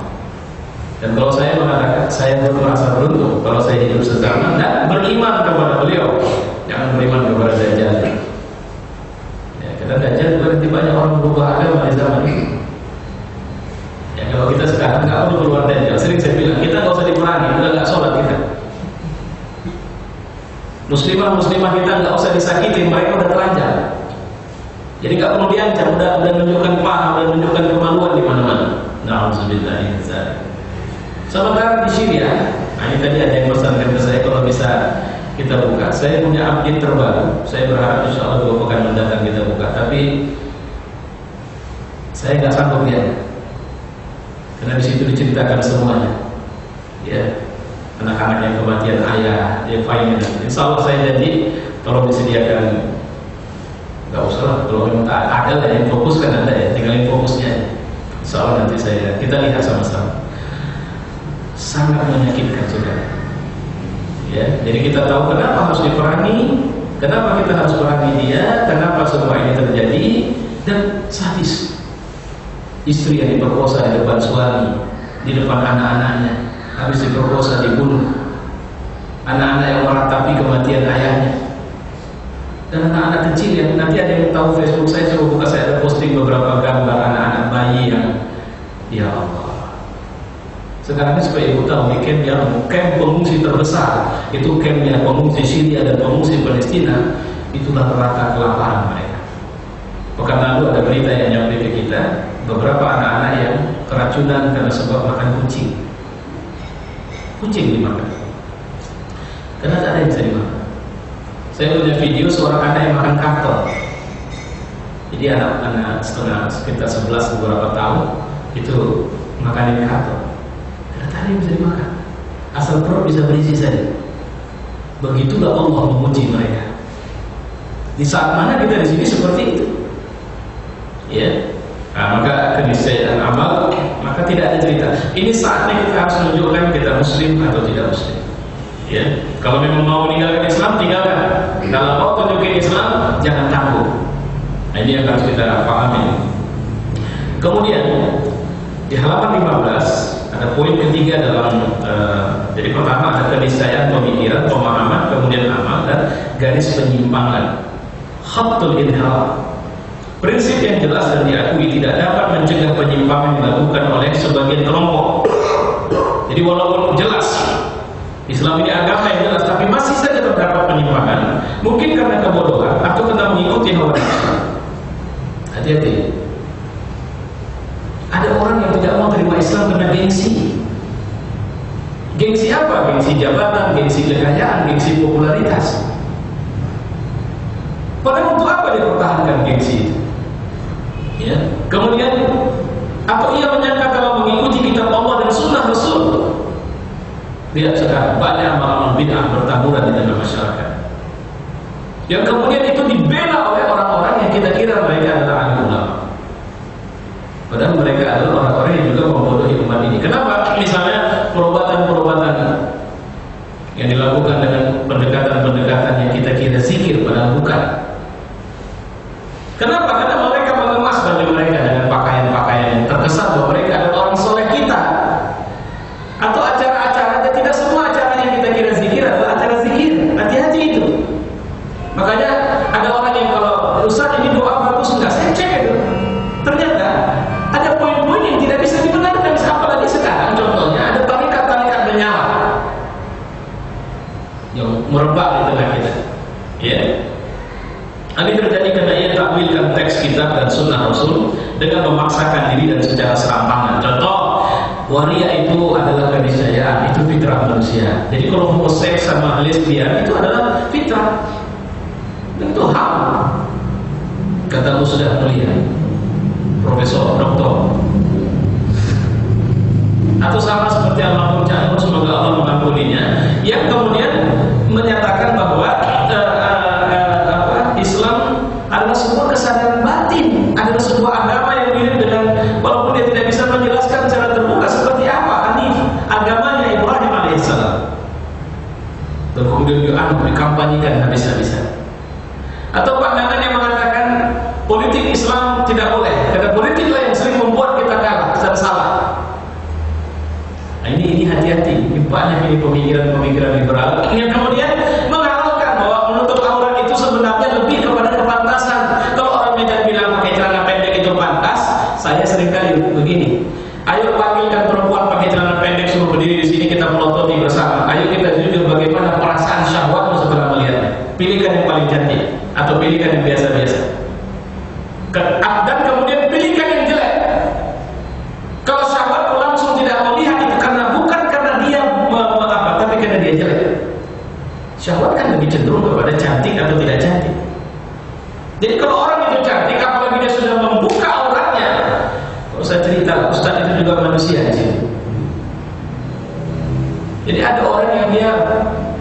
Speaker 2: Dan kalau saya mengatakan, saya merasa beruntung kalau saya hidup sezaman dan beriman kepada beliau, jangan beriman kepada Dajjal. Ya, karena Dajjal berarti banyak orang berubah agama di zaman ini. Ya, kalau kita sekarang nggak perlu keluar Dajjal, sering saya bilang kita nggak usah diperangi, udah nggak sholat kita. Muslimah kita nggak usah disakiti, mereka udah telanjang. Jadi nggak perlu diancam, udah menunjukkan paha, udah menunjukkan kemaluan di mana-mana. Na'udzubillah min dzalik. Sementara di Syria, ini tadi ada yang pesankan ke saya kalau bisa kita buka. Saya punya update terbaru. Saya berharap insya Allah 2 pekan mendatang kita buka. Tapi saya nggak sanggup lihat, karena di situ diceritakan semuanya. Ya, anak-anak yang kematian ayah, ya final. Insya Allah saya janji, tolong disediakan. Nggak usah lah, kalau memang ada lah yang fokus kan ada ya, tinggalin fokusnya. Insya Allah nanti kita lihat sama-sama. Sangat menyakitkan saudara. Ya, jadi kita tahu kenapa harus diperangi, kenapa kita harus perangi dia, kenapa semua ini terjadi, dan sadis. Istri yang diperkosa di depan suami, di depan anak-anaknya, habis diperkosa dibunuh. Anak-anak yang meratapi kematian ayahnya. Dan anak-anak kecil yang nanti ada yang tahu Facebook saya, coba buka, saya ada posting beberapa gambar anak-anak bayi yang, ya Allah. Sekarang ini supaya ibu tahu, di camp pengungsi terbesar, itu campnya pengungsi Syria dan pengungsi Palestina, itulah neraka kelaparan mereka. Pekan lalu ada berita yang nyampe ke kita, beberapa anak-anak yang keracunan karena sebab makan kucing. Kucing dimakan, karena tak ada yang bisa dimakan. Saya punya video seorang anak yang makan karton. Jadi anak-anak sekitar 11 beberapa tahun itu makanin karton. Tadi bisa dimakan, asal perut bisa berisi saja. Begitulah Allah menguji mereka. Di saat mana kita di sini seperti itu, ya. Nah, maka keniscayaan amal, maka tidak ada cerita. Ini saatnya kita harus menunjukkan kita Muslim atau tidak Muslim. Ya, kalau memang mau meninggalkan Islam, tinggalkan. Kalau mau tunjukin Islam, jangan takut. Nah, ini yang harus kita pahami. Kemudian di halaman 15 ada poin ketiga dalam jadi pertama ada keniscayaan pemikiran, pemahaman, kemudian amal, dan garis penyimpangan. Khattul inhiraf. Prinsip yang jelas dan diakui tidak dapat mencegah penyimpangan yang dilakukan oleh sebagian kelompok. Jadi walaupun jelas Islam ini agama yang jelas, tapi masih saja terdapat penyimpangan, mungkin karena kebodohan atau karena mengikuti hawa nafsu. Hati-hati. Ada orang yang tidak mau terima Islam karena gengsi. Gengsi apa? Gengsi jabatan, gengsi kekayaan, gengsi popularitas. Padahal untuk apa dia pertahankan gengsi itu? Ya. Kemudian, atau ia menyangka kalau mengikuti kitab Allah dan sunnah Rasul. Lihat sekarang banyak amalan bid'ah bertaburan di dalam masyarakat. Yang kemudian itu dibela oleh orang-orang yang kita kira mereka adalah ahli ulama. Padahal mereka adalah orang-orang yang juga membodohi umat ini. Kenapa? Misalnya perobatan-perobatan yang dilakukan dengan pendekatan-pendekatan yang kita kira zikir, padahal bukan. Kenapa? Karena mereka mengemas bagi mereka dengan pakaian-pakaian yang terkesan bahwa mereka adalah orang soleh kita. Atau acara-acaranya, tidak semua acara yang kita kira zikir adalah acara zikir. Hati-hati itu. Makanya ada orang yang kalau Ustaz ini doa bagus, enggak, saya cek itu. Ternyata ada poin-poin yang tidak bisa dibenarkan. Apalagi sekarang contohnya ada tarikat-tarikat menyala yang merebak di tengah kita. Ya. Ini terjadi karena ia takwilkan teks kitab dan sunnah Rasul dengan memaksakan diri dan secara serampangan. Contoh, waria itu adalah keniscayaan, itu fitrah manusia. Jadi kalau homoseks sama lesbian itu adalah fitrah, dan itu haram. Kata sudah melihat profesor, doktor. Atau sama seperti almarhum Cahyo, semoga Allah mengampuninya, yang kemudian menyatakan bahwa Islam adalah sebuah kesadaran batin, adalah sebuah agama yang mirip dengan, walaupun dia tidak bisa menjelaskan secara terbuka seperti apa Hanif, agamanya Ibrahim alaihissalam. Dan kemudian dikampanyekan habis-habisan. Atau pandangan yang mengatakan politik Islam tidak boleh, karena politiklah yang sering membuat kita kalah dan salah. Nah, ini hati-hati, ini banyak ini pemikiran-pemikiran liberal yang kemudian menghalalkan bahwa menutup aurat itu sebenarnya lebih kepada kepantasan. Kalau orang Medan bilang pakai celana pendek itu pantas, saya seringkali begini, ayo panggilkan perempuan pakai celana pendek suruh berdiri di sini, kita melototi bersama. Ayo kita jujur bagaimana perasaan syahwatmu setelah melihatnya. Pilihkan yang paling cantik atau pilihkan yang biasa-biasa. Dan kemudian pilihkan yang jelek. Kalau syahwatmu langsung tidak melihat itu bukan karena dia tapi karena dia jelek. Syahwat kan lebih cenderung kepada cantik atau tidak cantik. Jadi kalau orang itu cantik, apalagi dia sudah membuka auratnya, kalau saya cerita, Ustaz itu juga manusia di sini. Jadi ada orang yang dia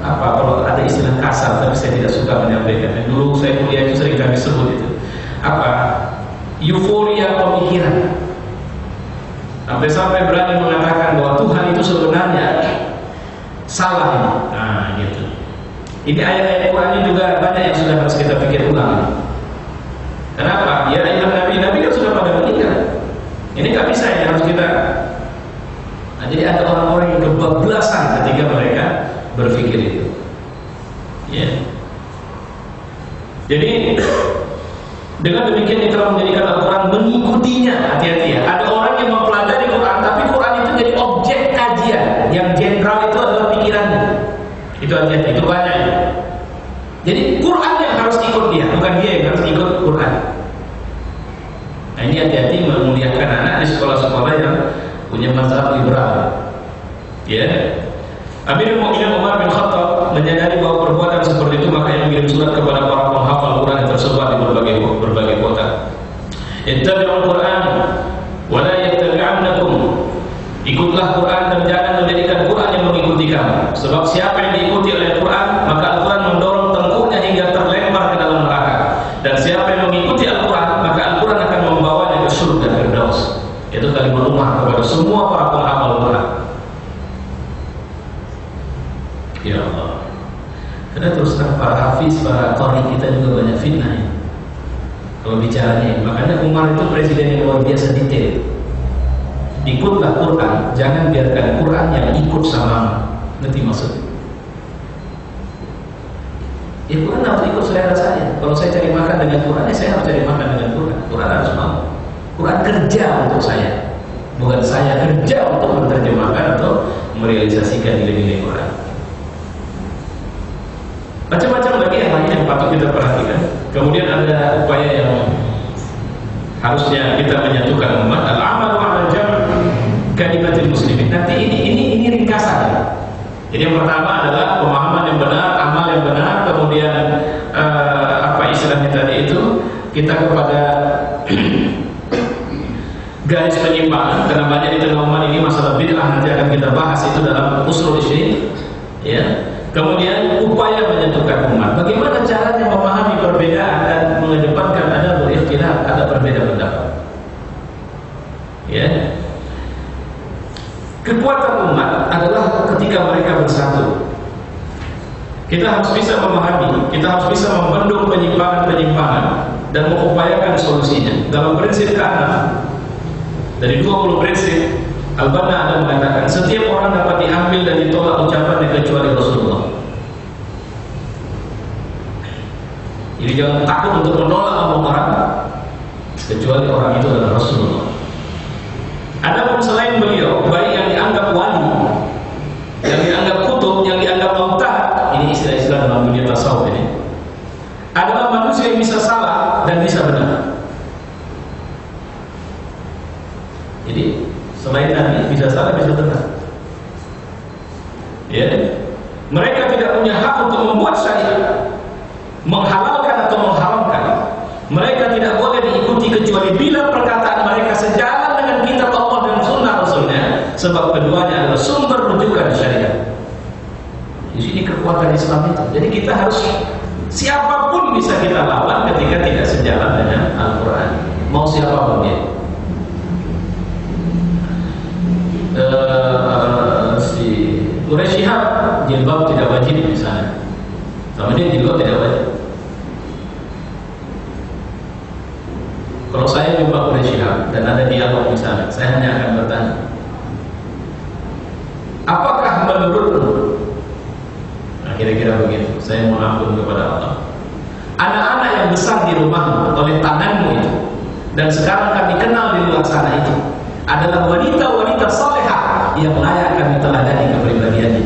Speaker 2: kalau ada istilah kasar, tapi saya tidak suka menyampaikan. Dulu saya kuliah itu sering kami sebut itu euforia pemikiran. Sampai berani mengatakan bahwa Tuhan itu sebenarnya salah ini. Nah, gitu. Ini ayat-ayat Quran ini juga banyak yang sudah harus kita pikir ulang. Kenapa? Ya, Nabi kan sudah pada meninggal. Ini nggak bisa, ini harus kita. Nah, jadi ada orang-orang yang kebablasan ketika mereka berpikir itu. Ya. Jadi dengan demikian kita menjadikan Al-Quran mengikutinya. Hati-hati ya. Ada orang yang mempelajari Quran, tapi Quran itu jadi objek kajian. Yang general itu adalah pikirannya. Itu hati-hati, itu banyak. Jadi Quran yang harus ikut dia, bukan dia yang harus ikut Quran. Nah, ini hati-hati memuliakan anak di sekolah-sekolah yang punya mazhab liberal. Ya. Amirul Mukminin Umar bin Khattab menyadari bahwa perbuatan seperti itu, maka yang mengirim surat kepada para penghafal Quran yang tersebar di berbagai kota. Ittabi'ul Quran wa la yattabi'annakum. Ikutlah Quran dan jangan menjadikan Quran yang mengikuti kamu. Sebab siapa yang diikuti oleh Quran, maka Al-Quran mendorong tengkuknya hingga terlempar ke dalam neraka. Dan siapa yang mengikuti Al-Quran, maka Al-Quran akan membawanya ke surga Firdaus. Itu kalimat Umar kepada semua para penghafal Quran. Ya Allah. Karena terus terang para hafiz, para qari kita juga banyak fitnah ya. Kalau bicaranya, makanya Umar itu presiden yang luar biasa detail. Ikutlah Quran, jangan biarkan Quran yang ikut sama. Ngerti maksudnya? Ya, Quran harus ikut selera saya. Kalau saya cari makan dengan Quran, saya harus cari makan dengan Quran. Quran harus mau. Quran kerja untuk saya, bukan saya kerja untuk menerjemahkan atau merealisasikan nilai-nilai Quran. Macam-macam lagi yang lain yang patut kita perhatikan. Kemudian ada upaya yang harusnya kita menyatukan umat. Al-amalu 'ala jam' kalimatil muslimin. Nanti ini ringkasan. Jadi yang pertama adalah pemahaman yang benar, amal yang benar. Kemudian istilahnya tadi itu kita kepada garis penyimpangan. Karena banyak di tengah umat ini masalah bid'ah, nanti akan kita bahas itu dalam usul ini. Ya. Kemudian upaya menyatukan umat. Bagaimana caranya memahami perbedaan dan mengedepankan ada berikhtilaf, ada berbeda pendapat. Ya. Kekuatan umat adalah ketika mereka bersatu. Kita harus bisa memahami, kita harus bisa membendung penyimpangan-penyimpangan dan mengupayakan solusinya. Dalam prinsip ke-6 dari 20 prinsip, Al-Banna ada mengatakan setiap orang dapat diambil dan ditolak ucapannya kecuali Rasulullah. Jadi jangan takut untuk menolak omong orang kecuali orang itu adalah Rasulullah. Adapun selain beliau, baik yang dianggap wali, yang dianggap kutub, yang dianggap mautah, ini istilah-istilah dalam dunia tasawuf ini, adalah manusia yang bisa salah dan bisa benar. Jadi selain Nabi bisa salah bisa benar. Ya, mereka tidak punya hak untuk membuat syariat, menghalalkan atau mengharamkan. Mereka tidak boleh diikuti kecuali bila perkataan mereka sejalan dengan kitab Allah dan sunnah Rasulnya, sebab keduanya adalah sumber rujukan syariat. Di sini kekuatan Islam itu. Jadi kita harus, siapapun bisa kita lawan ketika tidak sejalan dengan Al-Quran. Mau siapapun dia. Si Quraisy Shihab jilbab tidak wajib misalnya, sama dia jilbab tidak wajib. Kalau saya jumpa Quraisy Shihab dan ada dialog misalnya, saya hanya akan bertanya, apakah menurutmu, nah kira-kira begitu, saya mohon ampun kepada Allah, anak-anak yang besar di rumahmu oleh tanganmu itu, dan sekarang kami kenal di luar sana itu, adalah wanita-wanita salehah yang layak kami teladani kepribadiannya.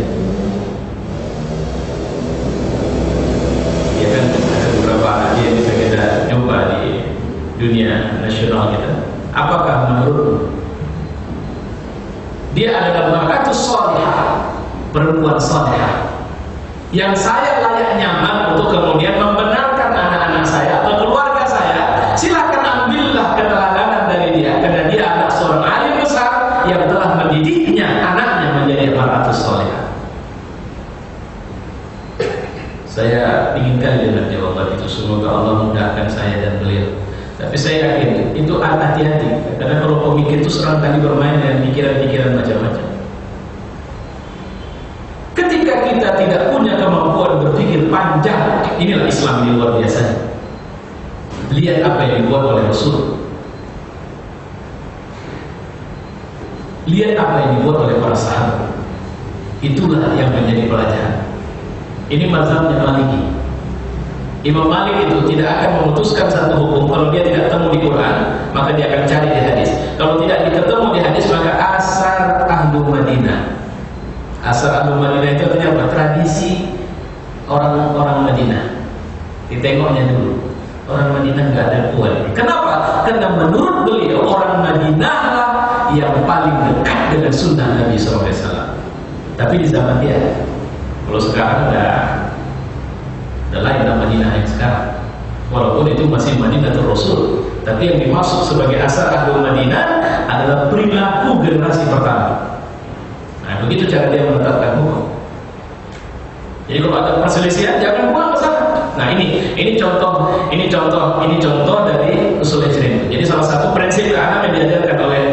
Speaker 2: Ya kan, ada beberapa anak yang bisa kita jumpa di dunia nasional kita. Apakah menurutmu dia adalah mar'atus salihah, perempuan salihah yang saya layak nyaman untuk kemudian membenarkan anak-anak saya atau keluarga saya? Silakan ambillah keteladanan dari dia, karena dia adalah seorang alim besar yang telah mendidiknya anaknya menjadi mar'atus salihah. Saya inginkan dengar jawaban itu. Semoga Allah mudahkan saya dan beliau. Tapi saya yakin itu hati-hati, karena kalau pemikir itu serang kali bermain dengan pikiran-pikiran macam-macam. Ketika kita tidak punya kemampuan berpikir panjang, inilah Islam yang luar biasa. Lihat apa yang dibuat oleh Rasul. Lihat apa yang dibuat oleh para sahabat. Itulah yang menjadi pelajaran. Ini mazhabnya Maliki. Imam Malik itu tidak akan memutuskan satu hukum kalau dia tidak ketemu di Quran, maka dia akan cari di hadis. Kalau tidak ketemu di hadis, maka asar ahlu Madinah. Asar ahlu Madinah itu artinya apa? Tradisi orang-orang Madinah. Ditengoknya dulu. Orang Madinah nggak ada kuat. Kenapa? Karena menurut beliau orang Madinah lah yang paling dekat dengan sunnah Nabi SAW. Tapi di zaman dia, kalau sekarang udah lain Madinah yang sekarang. Walaupun itu masih Madinatul Rasul, tapi yang dimaksud sebagai asal ahlu Madinah adalah perilaku generasi pertama. Nah, begitu cara dia menetapkan hukum. Jadi kalau ada perselisihan jangan buang ke sana. Nah, ini contoh dari usul ijrim. Jadi salah satu prinsip yang diajarkan oleh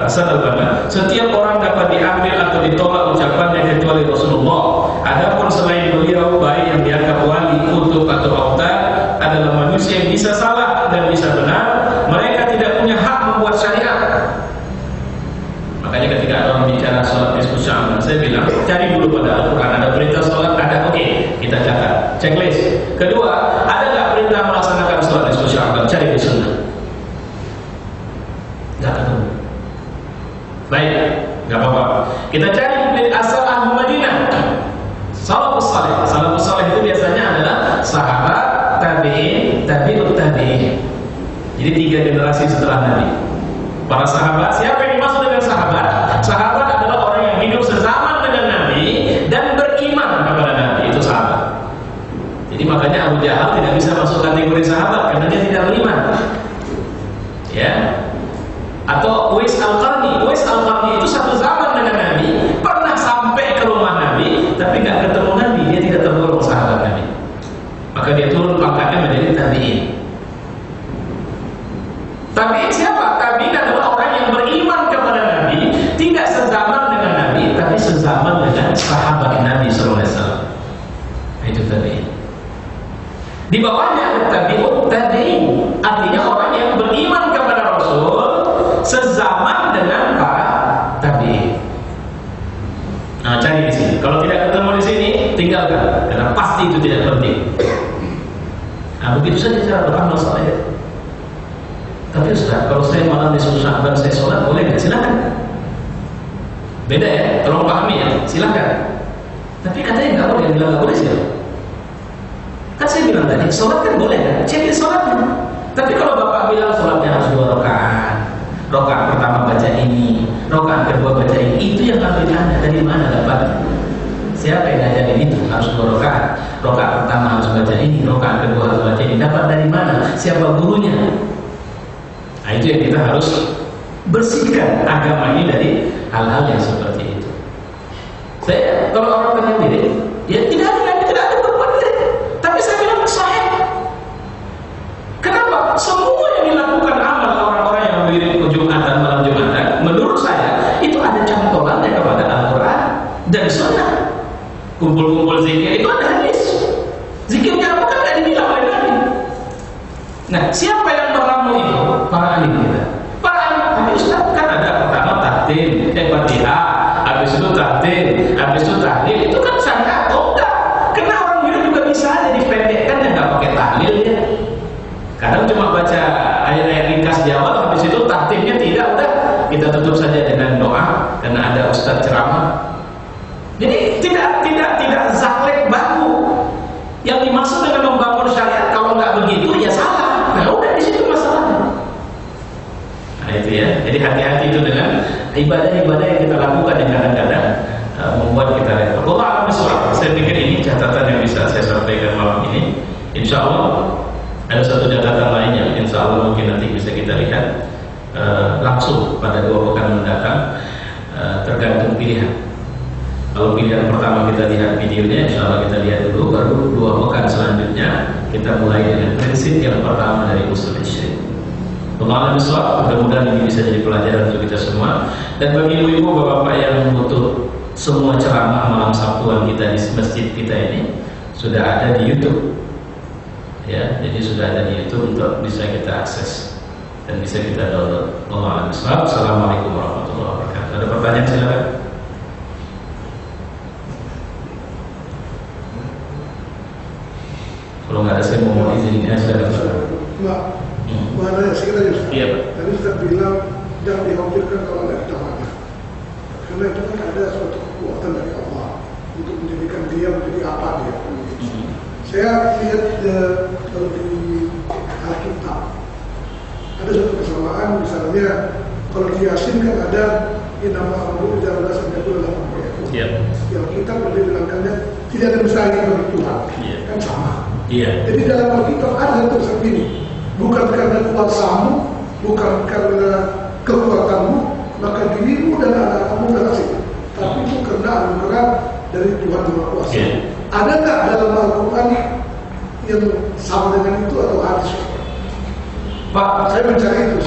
Speaker 2: Hasan al-Banna, setiap orang dapat diambil atau ditolak ucapannya kecuali Rasulullah. Adapun selain beliau, baik yang dianggap wali, kutub atau autar, adalah manusia yang bisa salah dan bisa benar. Mereka tidak punya hak membuat syariat. Makanya ketika ada orang bicara sholat nisfu Sya'ban, saya bilang cari dulu pada Al-Quran, ada perintah sholat, ada, oke, kita catat, checklist. Kedua, ada nggak perintah melaksanakan sholat nisfu Sya'ban? Cari di sunnah. Nggak ketemu. Baik, nggak apa-apa. Kita cari dari asal ahlu Madinah. Salafus saleh. Salafus saleh itu biasanya adalah sahabat, tabi'in, tabi'ut tabi'in. Jadi 3 generasi setelah Nabi. Para sahabat, siapa yang dimaksud dengan sahabat? Sahabat adalah orang yang hidup sezaman dengan Nabi dan beriman kepada Nabi, itu sahabat. Jadi makanya Abu Jahal tidak bisa masuk kategori sahabat karena dia tidak beriman. Ya. Atau Uwais Al-Qarni. Uwais Al-Qarni itu satu zaman dengan Nabi, pernah sampai ke rumah Nabi, tapi nggak ketemu Nabi, dia tidak tergolong sahabat Nabi. Maka dia turun pangkatnya menjadi tabi'in. Tabi'in siapa? Tabi'in adalah orang yang beriman kepada Nabi, tidak sezaman dengan Nabi, tapi sezaman dengan sahabat Nabi SAW. Itu tabi'in. Di bawahnya ada tabi'ut tabi'in, artinya orang yang beriman kepada Rasul sezaman dengan para tabi'in. Nah, cari di sini. Kalau tidak ketemu di sini, tinggalkan, karena pasti itu tidak penting. Nah, begitu saja cara beramal saleh. Tapi Ustaz, kalau saya malam nisfu Sya'ban saya sholat, boleh nggak? Silakan. Beda ya, tolong pahami ya. Silakan. Tapi katanya nggak boleh, bilang nggak boleh sih. Kan saya bilang tadi, sholat kan boleh kan? Cek sholatnya. Tapi kalau bapak bilang sholatnya harus 2 rakaat, Rokaat pertama baca ini, rokaat kedua baca ini. Itu yang kami tanya, dari mana dapat? Siapa yang ngajarin itu? Harus 2 rokaat. Rokaat pertama harus baca ini, rokaat kedua harus baca ini. Dapat dari mana? Siapa gurunya? Nah, itu yang kita harus bersihkan agama ini dari hal-hal yang seperti itu. Saya kalau orang tanya mirip, ya tidak ada berbuat mirip. Tapi saya bilang sahih. Kenapa? Semua yang dilakukan amal orang-orang yang mirip Jumatan malam Jumatan, menurut saya itu ada cantolannya kepada Al-Quran dan Sunnah. Kumpul-kumpul zikir itu ada hadis. Zikirnya apa kan tidak dibilang oleh Nabi. Nah, siapa yang meramu itu? Para alim kita. Para alim, tapi Ustaz kan ada pertama tahtim, Fatihah, habis itu tahtim, habis itu tahlil. Itu kan sangat enggak. Karena orang hidup juga bisa aja dipendekkan dan nggak pakai tahlil ya. Kadang cuma baca ayat-ayat ringkas di awal, habis itu tahtimnya tidak, udah kita tutup saja dengan doa karena ada ustaz ceramah. Jadi tidak zaklek baku. Yang dimaksud dengan membangun syariat kalau nggak begitu ya salah. Nah udah di situ masalahnya. Nah itu ya. Jadi hati-hati itu dengan ibadah-ibadah yang kita lakukan yang kadang-kadang membuat kita repot. Saya pikir ini catatan yang bisa saya sampaikan malam ini. Insya Allah ada satu catatan lain yang insya Allah mungkin nanti bisa kita lihat langsung pada 2 pekan mendatang, tergantung pilihan. Kalau pilihan pertama kita lihat videonya, insya Allah kita lihat dulu, baru 2 pekan selanjutnya kita mulai dengan prinsip yang pertama dari usul syirik. Mudah-mudahan ini bisa jadi pelajaran untuk kita semua. Dan bagi ibu-ibu, bapak-bapak yang butuh semua ceramah malam Sabtuan kita di masjid kita ini sudah ada di YouTube. Ya, jadi sudah ada di YouTube untuk bisa kita akses dan bisa kita download. Assalamualaikum warahmatullahi wabarakatuh. Ada pertanyaan silakan. Kalau nggak ada saya mau mohon izinnya silakan.
Speaker 3: Mbak, mana sekitar Ustaz?
Speaker 2: Iya Pak.
Speaker 3: Tadi Ustaz bilang jangan dikhawatirkan kalau ada tamatnya, karena itu kan ada suatu kekuatan dari Allah untuk menjadikan dia menjadi apa dia. Saya lihat kalau di Alkitab ada suatu kesamaan, misalnya kalau di Yasin kan ada nama Allah jalan sampai itu dalam yang kita boleh bilangkannya tidak ada mustahil bagi Tuhan, kan sama. Jadi dalam Alkitab ada tulisan ini, bukan karena kuasamu, bukan karena kekuatanmu, maka dirimu dan anak-anakmu berhasil, tapi itu karena anugerah dari Tuhan Yang Maha Kuasa. Ada nggak dalam Al-Quran yang sama dengan itu atau hadis? Pak, saya mencari itu.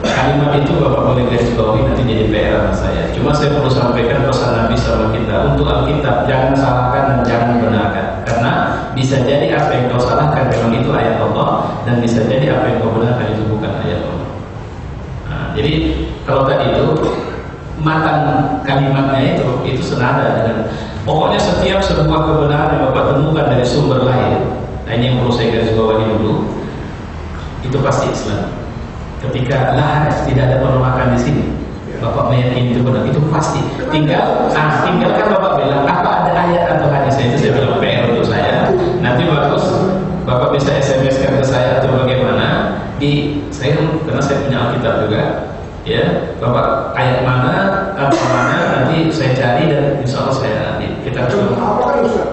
Speaker 2: Kalimat itu Bapak boleh garis bawahi, nanti jadi PR sama saya. Cuma saya perlu sampaikan pesan Nabi sama kita untuk Alkitab, jangan salahkan dan jangan benarkan. Karena bisa jadi apa yang kau salahkan memang itu ayat Allah, dan bisa jadi apa yang kau benarkan itu bukan ayat Allah. Nah, jadi kalau tadi itu matan kalimatnya itu senada dengan pokoknya setiap sebuah kebenaran yang Bapak temukan dari sumber lain. Nah ini yang perlu saya garis bawahi dulu. Itu pasti Islam. Ketika laharas tidak ada penolakan di sini, Bapak meyakini itu benar, itu pasti. Tinggalkan Bapak bilang apa ada ayat atau hadis. Itu saya bilang PR untuk saya. Nanti bagus, Bapak bisa SMS-kan ke saya atau bagaimana. Karena saya punya Alkitab juga. Ya, Bapak ayat mana, apa mana, nanti saya cari dan insya Allah saya nanti kita coba.
Speaker 3: Apa kan Ustaz?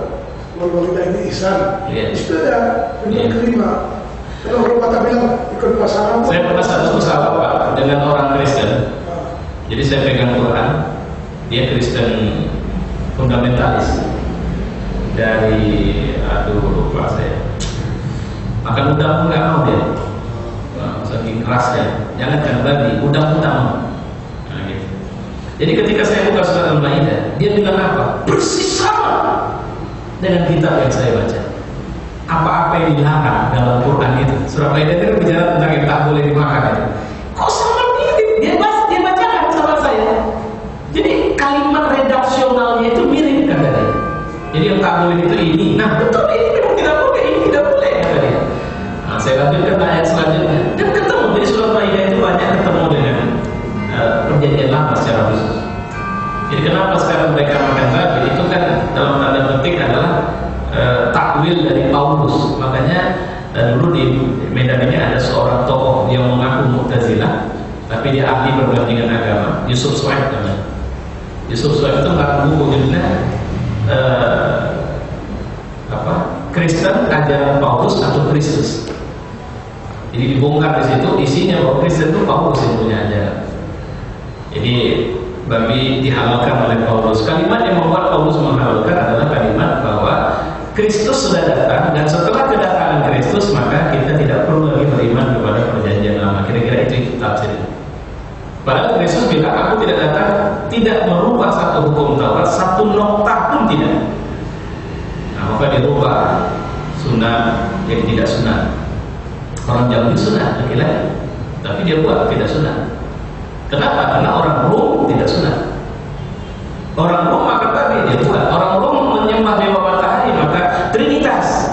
Speaker 3: Wal-walidaini ini ihsan. Itu ada yang kelima. Kalau Bapak bilang ikut pasaran.
Speaker 2: Saya pernah satu pesawat Pak dengan orang Kristen. Jadi saya pegang Quran, dia Kristen fundamentalis dari lupa saya. Makan udang nggak mau dia, saking kerasnya. Jangan babi, udang mau. Nah, gitu. Jadi ketika saya buka surat Al-Maidah, dia bilang apa? Persis sama dengan kitab yang saya baca. Apa-apa yang dilarang dalam Quran itu, surat Al-Maidah itu bicara tentang yang tak boleh dimakan itu. Kok sama mirip? Dia bacakan sama saya. Jadi kalimat redaksionalnya itu mirip kata dia. Jadi yang tak boleh itu ini. Nah betul ini memang tidak boleh, ini tidak boleh kata dia. Nah, saya lanjutkan ayat selanjutnya dan ketemu. Jadi surat Al-Maidah itu banyak ketemu dengan perjanjian lama secara khusus. Jadi kenapa sekarang mereka makan babi? Itu kan dalam tanda petik adalah takwil dari Paulus. Makanya dulu di Medan ini ada seorang tokoh yang mengaku Mu'tazilah, tapi dia ahli perbandingan agama, Yusuf Swaib namanya. Yusuf Swaib itu nggak buku judulnya Kristen ajaran Paulus atau Kristus. Jadi dibongkar di situ isinya bahwa Kristen itu Paulus yang punya ajaran. Jadi babi dihalalkan oleh Paulus. Kalimat yang membuat Paulus menghalalkan adalah kalimat bahwa Kristus sudah datang dan setelah kedatangan Kristus maka kita tidak perlu lagi beriman kepada perjanjian lama. Kira-kira itu tafsirnya. Padahal Kristus bilang aku tidak datang tidak merubah satu hukum Taurat, satu nokta pun tidak. Nah, maka dirubah sunat jadi tidak sunat. Orang Yahudi sunat laki-laki, tapi dia buat tidak sunat. Kenapa? Karena orang Rom tidak sunat. Orang Rom maka tadi dia buat. Orang Rom menyembah dewa matahari maka Trinitas.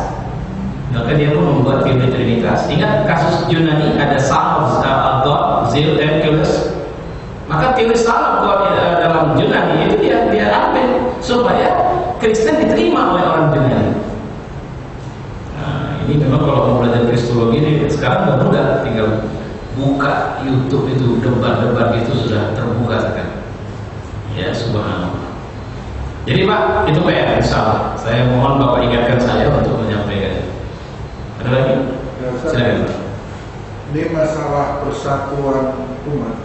Speaker 2: Maka dia pun membuat teori Trinitas. Ingat kasus Yunani ada Son of God, Zeus, Hercules. Maka teori Son of God dalam Yunani itu dia ambil supaya Kristen diterima oleh orang Yunani. Nah, ini memang kalau mau belajar Kristologi ini sekarang nggak mudah, tinggal buka YouTube itu debat-debat itu sudah terbuka sekarang. Ya subhanallah. Jadi Pak, itu PR insyaallah. Saya mohon Bapak ingatkan saya untuk menyampaikan. Ada lagi?
Speaker 4: Ya,
Speaker 2: silakan Pak.
Speaker 4: Ini masalah persatuan umat,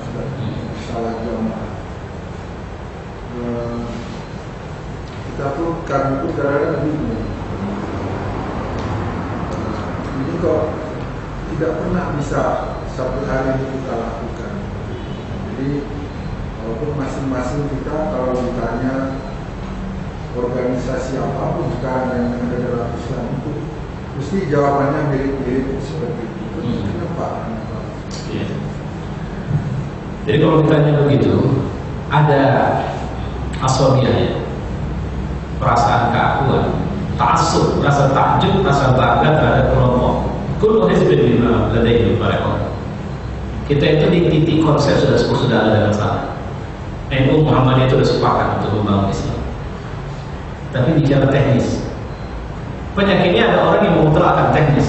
Speaker 4: masalah jamaah. Kami pun kadang-kadang bingung. Ini kok tidak pernah bisa sampai hari ini kita lakukan. Jadi walaupun masing-masing kita kalau ditanya organisasi apapun sekarang yang ada dalam Islam itu mesti jawabannya mirip-mirip seperti itu. Kenapa?
Speaker 2: Ya. Jadi kalau ditanya begitu, ada asobianya, perasaan keakuan, ta'assub, rasa takjub, rasa bangga terhadap kelompok. Kullu hizbin bima ladaihim farihun. Kita itu di titik konsep sudah ada dalam sana. NU Muhammadiyah itu sudah sepakat untuk membangun Islam. Tapi bicara teknis, penyakitnya ada orang yang mutlakkan teknis,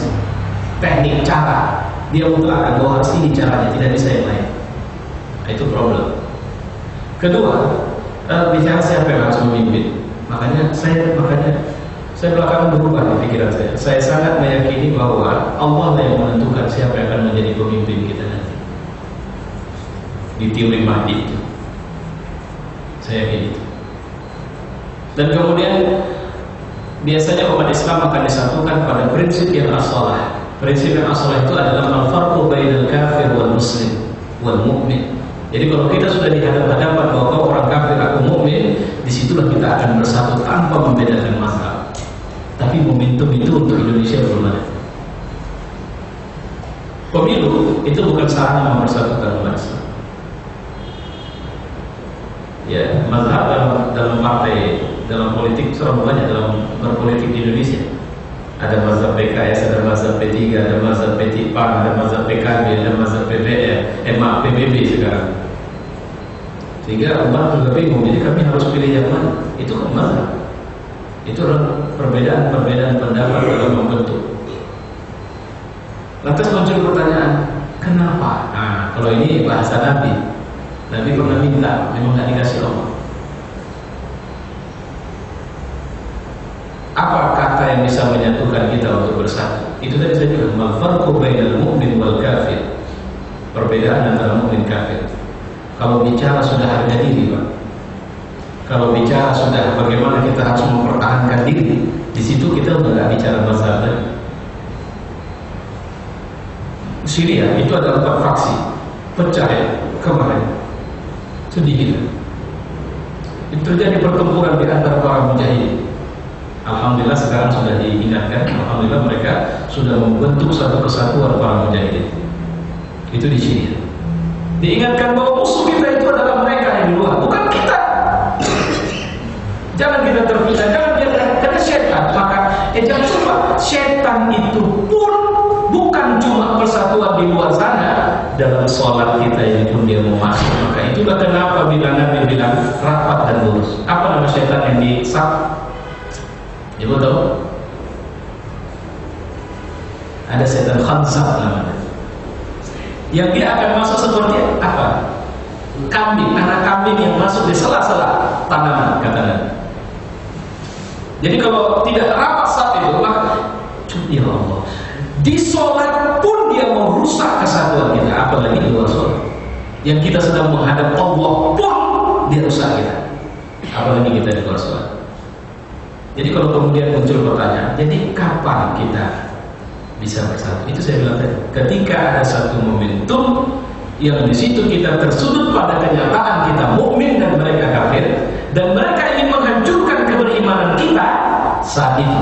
Speaker 2: teknik cara. Dia mutlakkan bahwa harus ini caranya, tidak bisa yang lain. Nah, itu problem. Kedua, bicara siapa yang harus memimpin. Makanya saya belakangan berubah di pikiran saya. Saya sangat meyakini bahwa Allah lah yang menentukan siapa yang akan menjadi pemimpin kita nanti. Di teori Mahdi itu, saya yakin itu. Dan kemudian biasanya umat Islam akan disatukan pada prinsip yang as-shalah. Prinsip yang as-shalah itu adalah al-farqu bainal kafir wal muslim wal mu'min. Jadi kalau kita sudah dihadap-hadapan bahwa kau orang kafir, aku mukmin, disitulah kita akan bersatu tanpa membedakan mazhab. Tapi momentum itu untuk Indonesia belum ada. Pemilu itu bukan sarana mempersatukan umat Islam. Ya, mazhab dalam partai, dalam politik serba banyak dalam berpolitik di Indonesia. Ada mazhab PKS, ada mazhab P3, ada mazhab P3, ada mazhab PKB, ada mazhab PBB sekarang. Sehingga umat juga bingung, jadi kami harus pilih yang mana? Itu kan mazhab. Itu perbedaan pendapat dalam membentuk. Lantas muncul pertanyaan, kenapa? Nah, kalau ini bahasa Nabi pernah minta, memang tidak dikasih Allah. Apa kata yang bisa menyatukan kita untuk bersatu? Itu tadi saya bilang, al-farqu bainal mu'min wal kafir. Perbedaan antara mukmin kafir. Kalau bicara sudah harga diri, Pak. Kalau bicara sudah bagaimana kita harus mempertahankan diri, di situ kita sudah nggak bicara mazhab lagi. Syria itu ada 4 fraksi, pecah ya kemarin, sedikit. Itu terjadi pertempuran di antara para mujahidin. Alhamdulillah sekarang sudah diingatkan. Alhamdulillah mereka sudah membentuk satu kesatuan para mujahidin. Itu di Syria. Diingatkan bahwa musuh kita itu adalah mereka yang di luar, bukan kita. Jangan kita terpisah, jangan biarkan karena syaitan. Maka jangan lupa, syaitan itu pun bukan cuma persatuan di luar sana. Dalam sholat kita ini pun dia mau masuk. Maka itulah kenapa bila Nabi bilang rapat dan lurus. Apa nama syaitan yang disap? Ibu tahu? Ada setan khansab namanya. Yang dia akan masuk seperti apa? yang masuk di sela-sela tanaman, kata Nabi. Jadi kalau tidak rapat saf itu, maka ya Allah, di sholat pun dia mau rusak kesatuan kita, apalagi di luar sholat. Yang kita sedang menghadap Allah pun dia rusak kita, apalagi kita di luar sholat. Jadi kalau kemudian muncul pertanyaan, jadi kapan kita bisa bersatu? Itu saya bilang tadi, ketika ada satu momentum yang di situ kita tersudut pada kenyataan kita mukmin dan mereka kafir, dan mereka ingin menghancurkan keberimanan kita, saat itu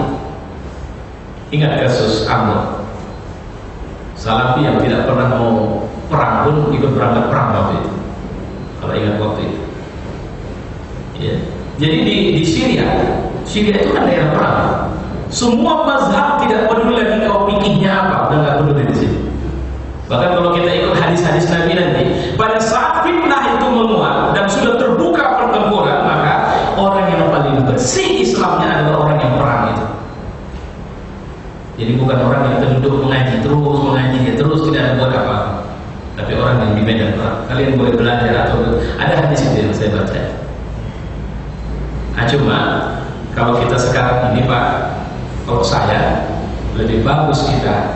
Speaker 2: ingat kasus Amr, Salafi yang tidak pernah mau perang pun ikut berangkat perang waktu itu, kalau ingat waktu itu ya. Jadi di Syria itu kan daerah perang, semua mazhab tidak peduli lagi kau pikirnya apa, udah nggak peduli di sini. Bahkan kalau kita ikut hadis-hadis Nabi nanti, pada saat fitnah itu menguat dan sudah terbuka pertempuran, maka orang yang paling bersih Islamnya adalah orang yang perang itu. Jadi bukan orang yang duduk mengaji terus tidak ada buat apa, tapi orang yang di medan perang. Kalian boleh belajar atau ada hadis itu yang saya baca. Cuma kalau kita sekarang ini Pak, kalau saya lebih bagus kita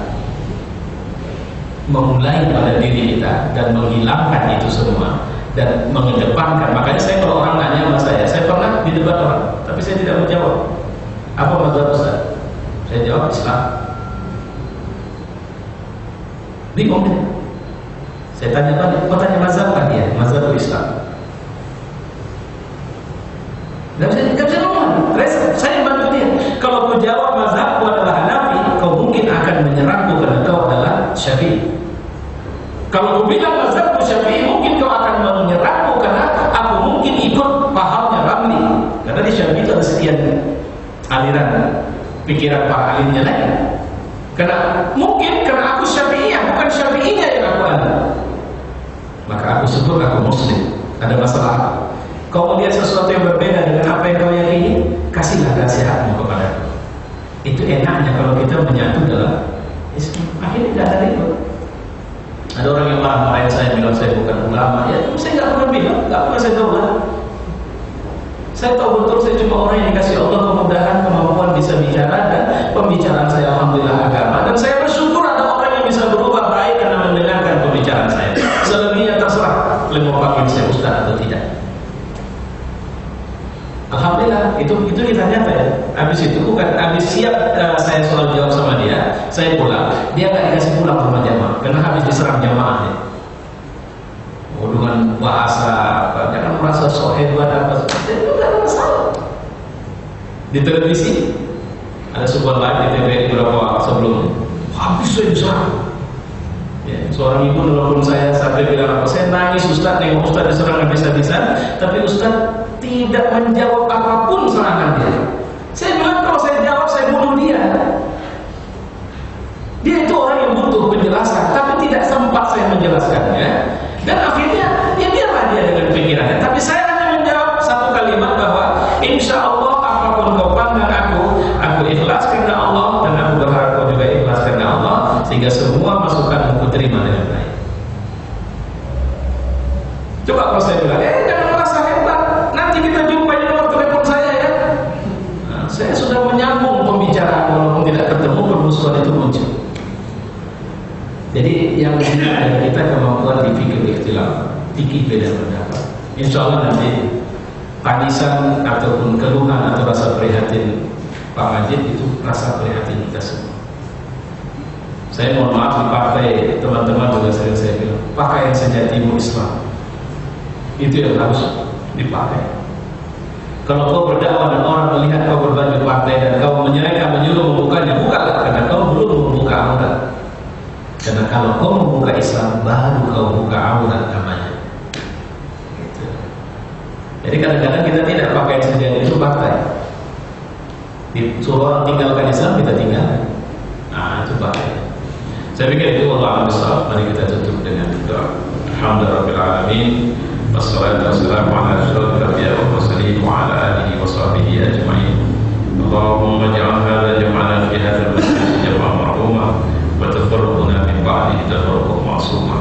Speaker 2: memulai pada diri kita dan menghilangkan itu semua dan mengedepankan. Makanya saya kalau orang nanya sama saya pernah di debat orang, tapi saya tidak menjawab. Apa mazhab Ustaz? Saya jawab Islam. Bingung deh. Saya tanya balik, kau tanya mazhab kan dia? Mazhab Islam. Gak bisa ngomong. Saya bantu dia. Kalau kau jawab mazhabku adalah Hanafi, kau mungkin akan menyerangku karena kau adalah Syafi'i. Kalau kau bilang mazhabku Syafi'i, mungkin kau akan menyerangku karena aku mungkin ikut pahamnya Ramli. Karena di Syafi'i itu ada sekian aliran pikiran para alimnya lain. Karena aku Syafi'iyah, bukan Syafi'inya yang aku anut. Maka aku sebut aku Muslim. Ada masalah apa? Kau melihat sesuatu yang berbeda dengan apa yang kau yakini, kasihlah nasihatmu kepada aku. Itu enaknya kalau kita menyatu dalam Islam. Akhirnya tidak ada ribut. Ada orang yang marah-marahin saya, bilang saya bukan ulama. Ya, saya nggak pernah bilang, nggak pernah saya tahu lah. Saya tahu betul saya cuma orang yang dikasih Allah kemudahan, kemampuan bisa bicara, dan pembicaraan saya alhamdulillah agama. Dan saya bersyukur ada orang yang bisa berubah baik karena mendengarkan pembicaraan saya. Selebihnya terserah, boleh mau panggil saya ustaz atau tidak. Alhamdulillah, itu kita nyata ya. Habis itu bukan habis siap saya soal jawab sama dia, saya pulang, dia nggak dikasih pulang sama jamaah, karena habis diserang jamaahnya. Oh, dengan bahasa apa? Jangan merasa sok hebat apa? Itu nggak ada masalah. Di televisi ada sebuah live di TVRI beberapa waktu sebelumnya, habis saya diserang. Ya, seorang ibu nelfon saya sampai bilang apa? Saya nangis Ustaz, nengok Ustaz diserang habis-habisan, tapi Ustaz tidak menjawab apapun serangan dia. Saya bilang kalau saya jawab saya bunuh dia. Dia itu orang yang butuh penjelasan, tapi tidak sempat saya menjelaskannya. Dan akhirnya ya biarlah dia dengan pikirannya. Tapi saya hanya menjawab satu kalimat bahwa insya Allah apapun kau pandang aku ikhlas karena Allah, dan aku berharap kau juga ikhlas karena Allah, sehingga semua masukan aku terima dengan baik. Coba kalau saya bilang, jangan merasa hebat, nanti kita jumpa di nomor telepon saya ya. Nah, saya sudah menyambung pembicaraan walaupun tidak ketemu, permusuhan itu muncul. Jadi yang ada kita kemampuan di fikih ikhtilaf, fikih beda pendapat. Insya Allah nanti tangisan ataupun keluhan atau rasa prihatin Pak Majid itu rasa prihatin kita semua. Saya mohon maaf di partai teman-teman juga sering saya bilang, pakaian sejatimu Islam itu yang harus dipakai. Kalau kau berdakwah dan orang melihat kau berbaju partai dan kau menyuruh membukanya, bukalah, karena kau belum membuka aurat. Karena kalau kau membuka Islam, baru kau buka aurat namanya. Gitu. Jadi kadang-kadang kita tidak pakai sejati itu partai. Disuruh tinggalkan Islam, kita tinggalkan. Nah, itu pakai. Saya pikir itu Allah besar. Mari kita tutup dengan doa. Alhamdulillahirabbil alamin. Wassalatu wassalamu ala asyrofil anbiya'i wal mursalin wa ala alihi wa sahbihi ajma'in. Allahumma ij'al hadha jam'ana fi hadzal masjid jam'an marhuma wa tafarraqna min ba'dihi tafarruqan ma'suma.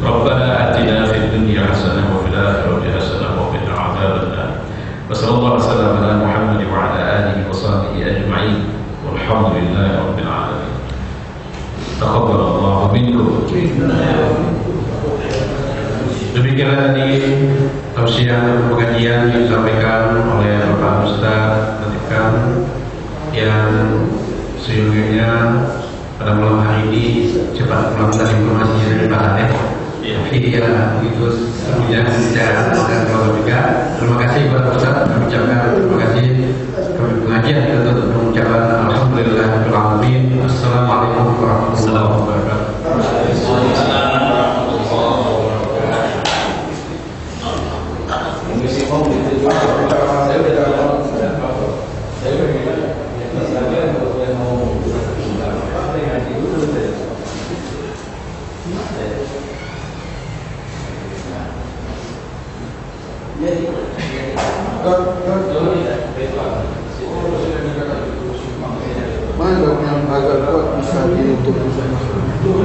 Speaker 2: Rabbana atina fid dunya hasanah wa fil akhirati hasanah wa qina
Speaker 1: Demikianlah tadi tausiah dan pengajian yang disampaikan oleh Bapak Ustaz Latifkan yang sejujurnya pada malam hari ini cepat melakukan informasinya dari bahannya. Tapi ya begitu semuanya secara dan kalau juga terima kasih kepada Ustaz. Kami ucapkan terima kasih kami pengajian tentu untuk mengucapkan alhamdulillah alamin. Assalamualaikum warahmatullahi wabarakatuh.
Speaker 4: Mana yang agak kuat bisa ditutup.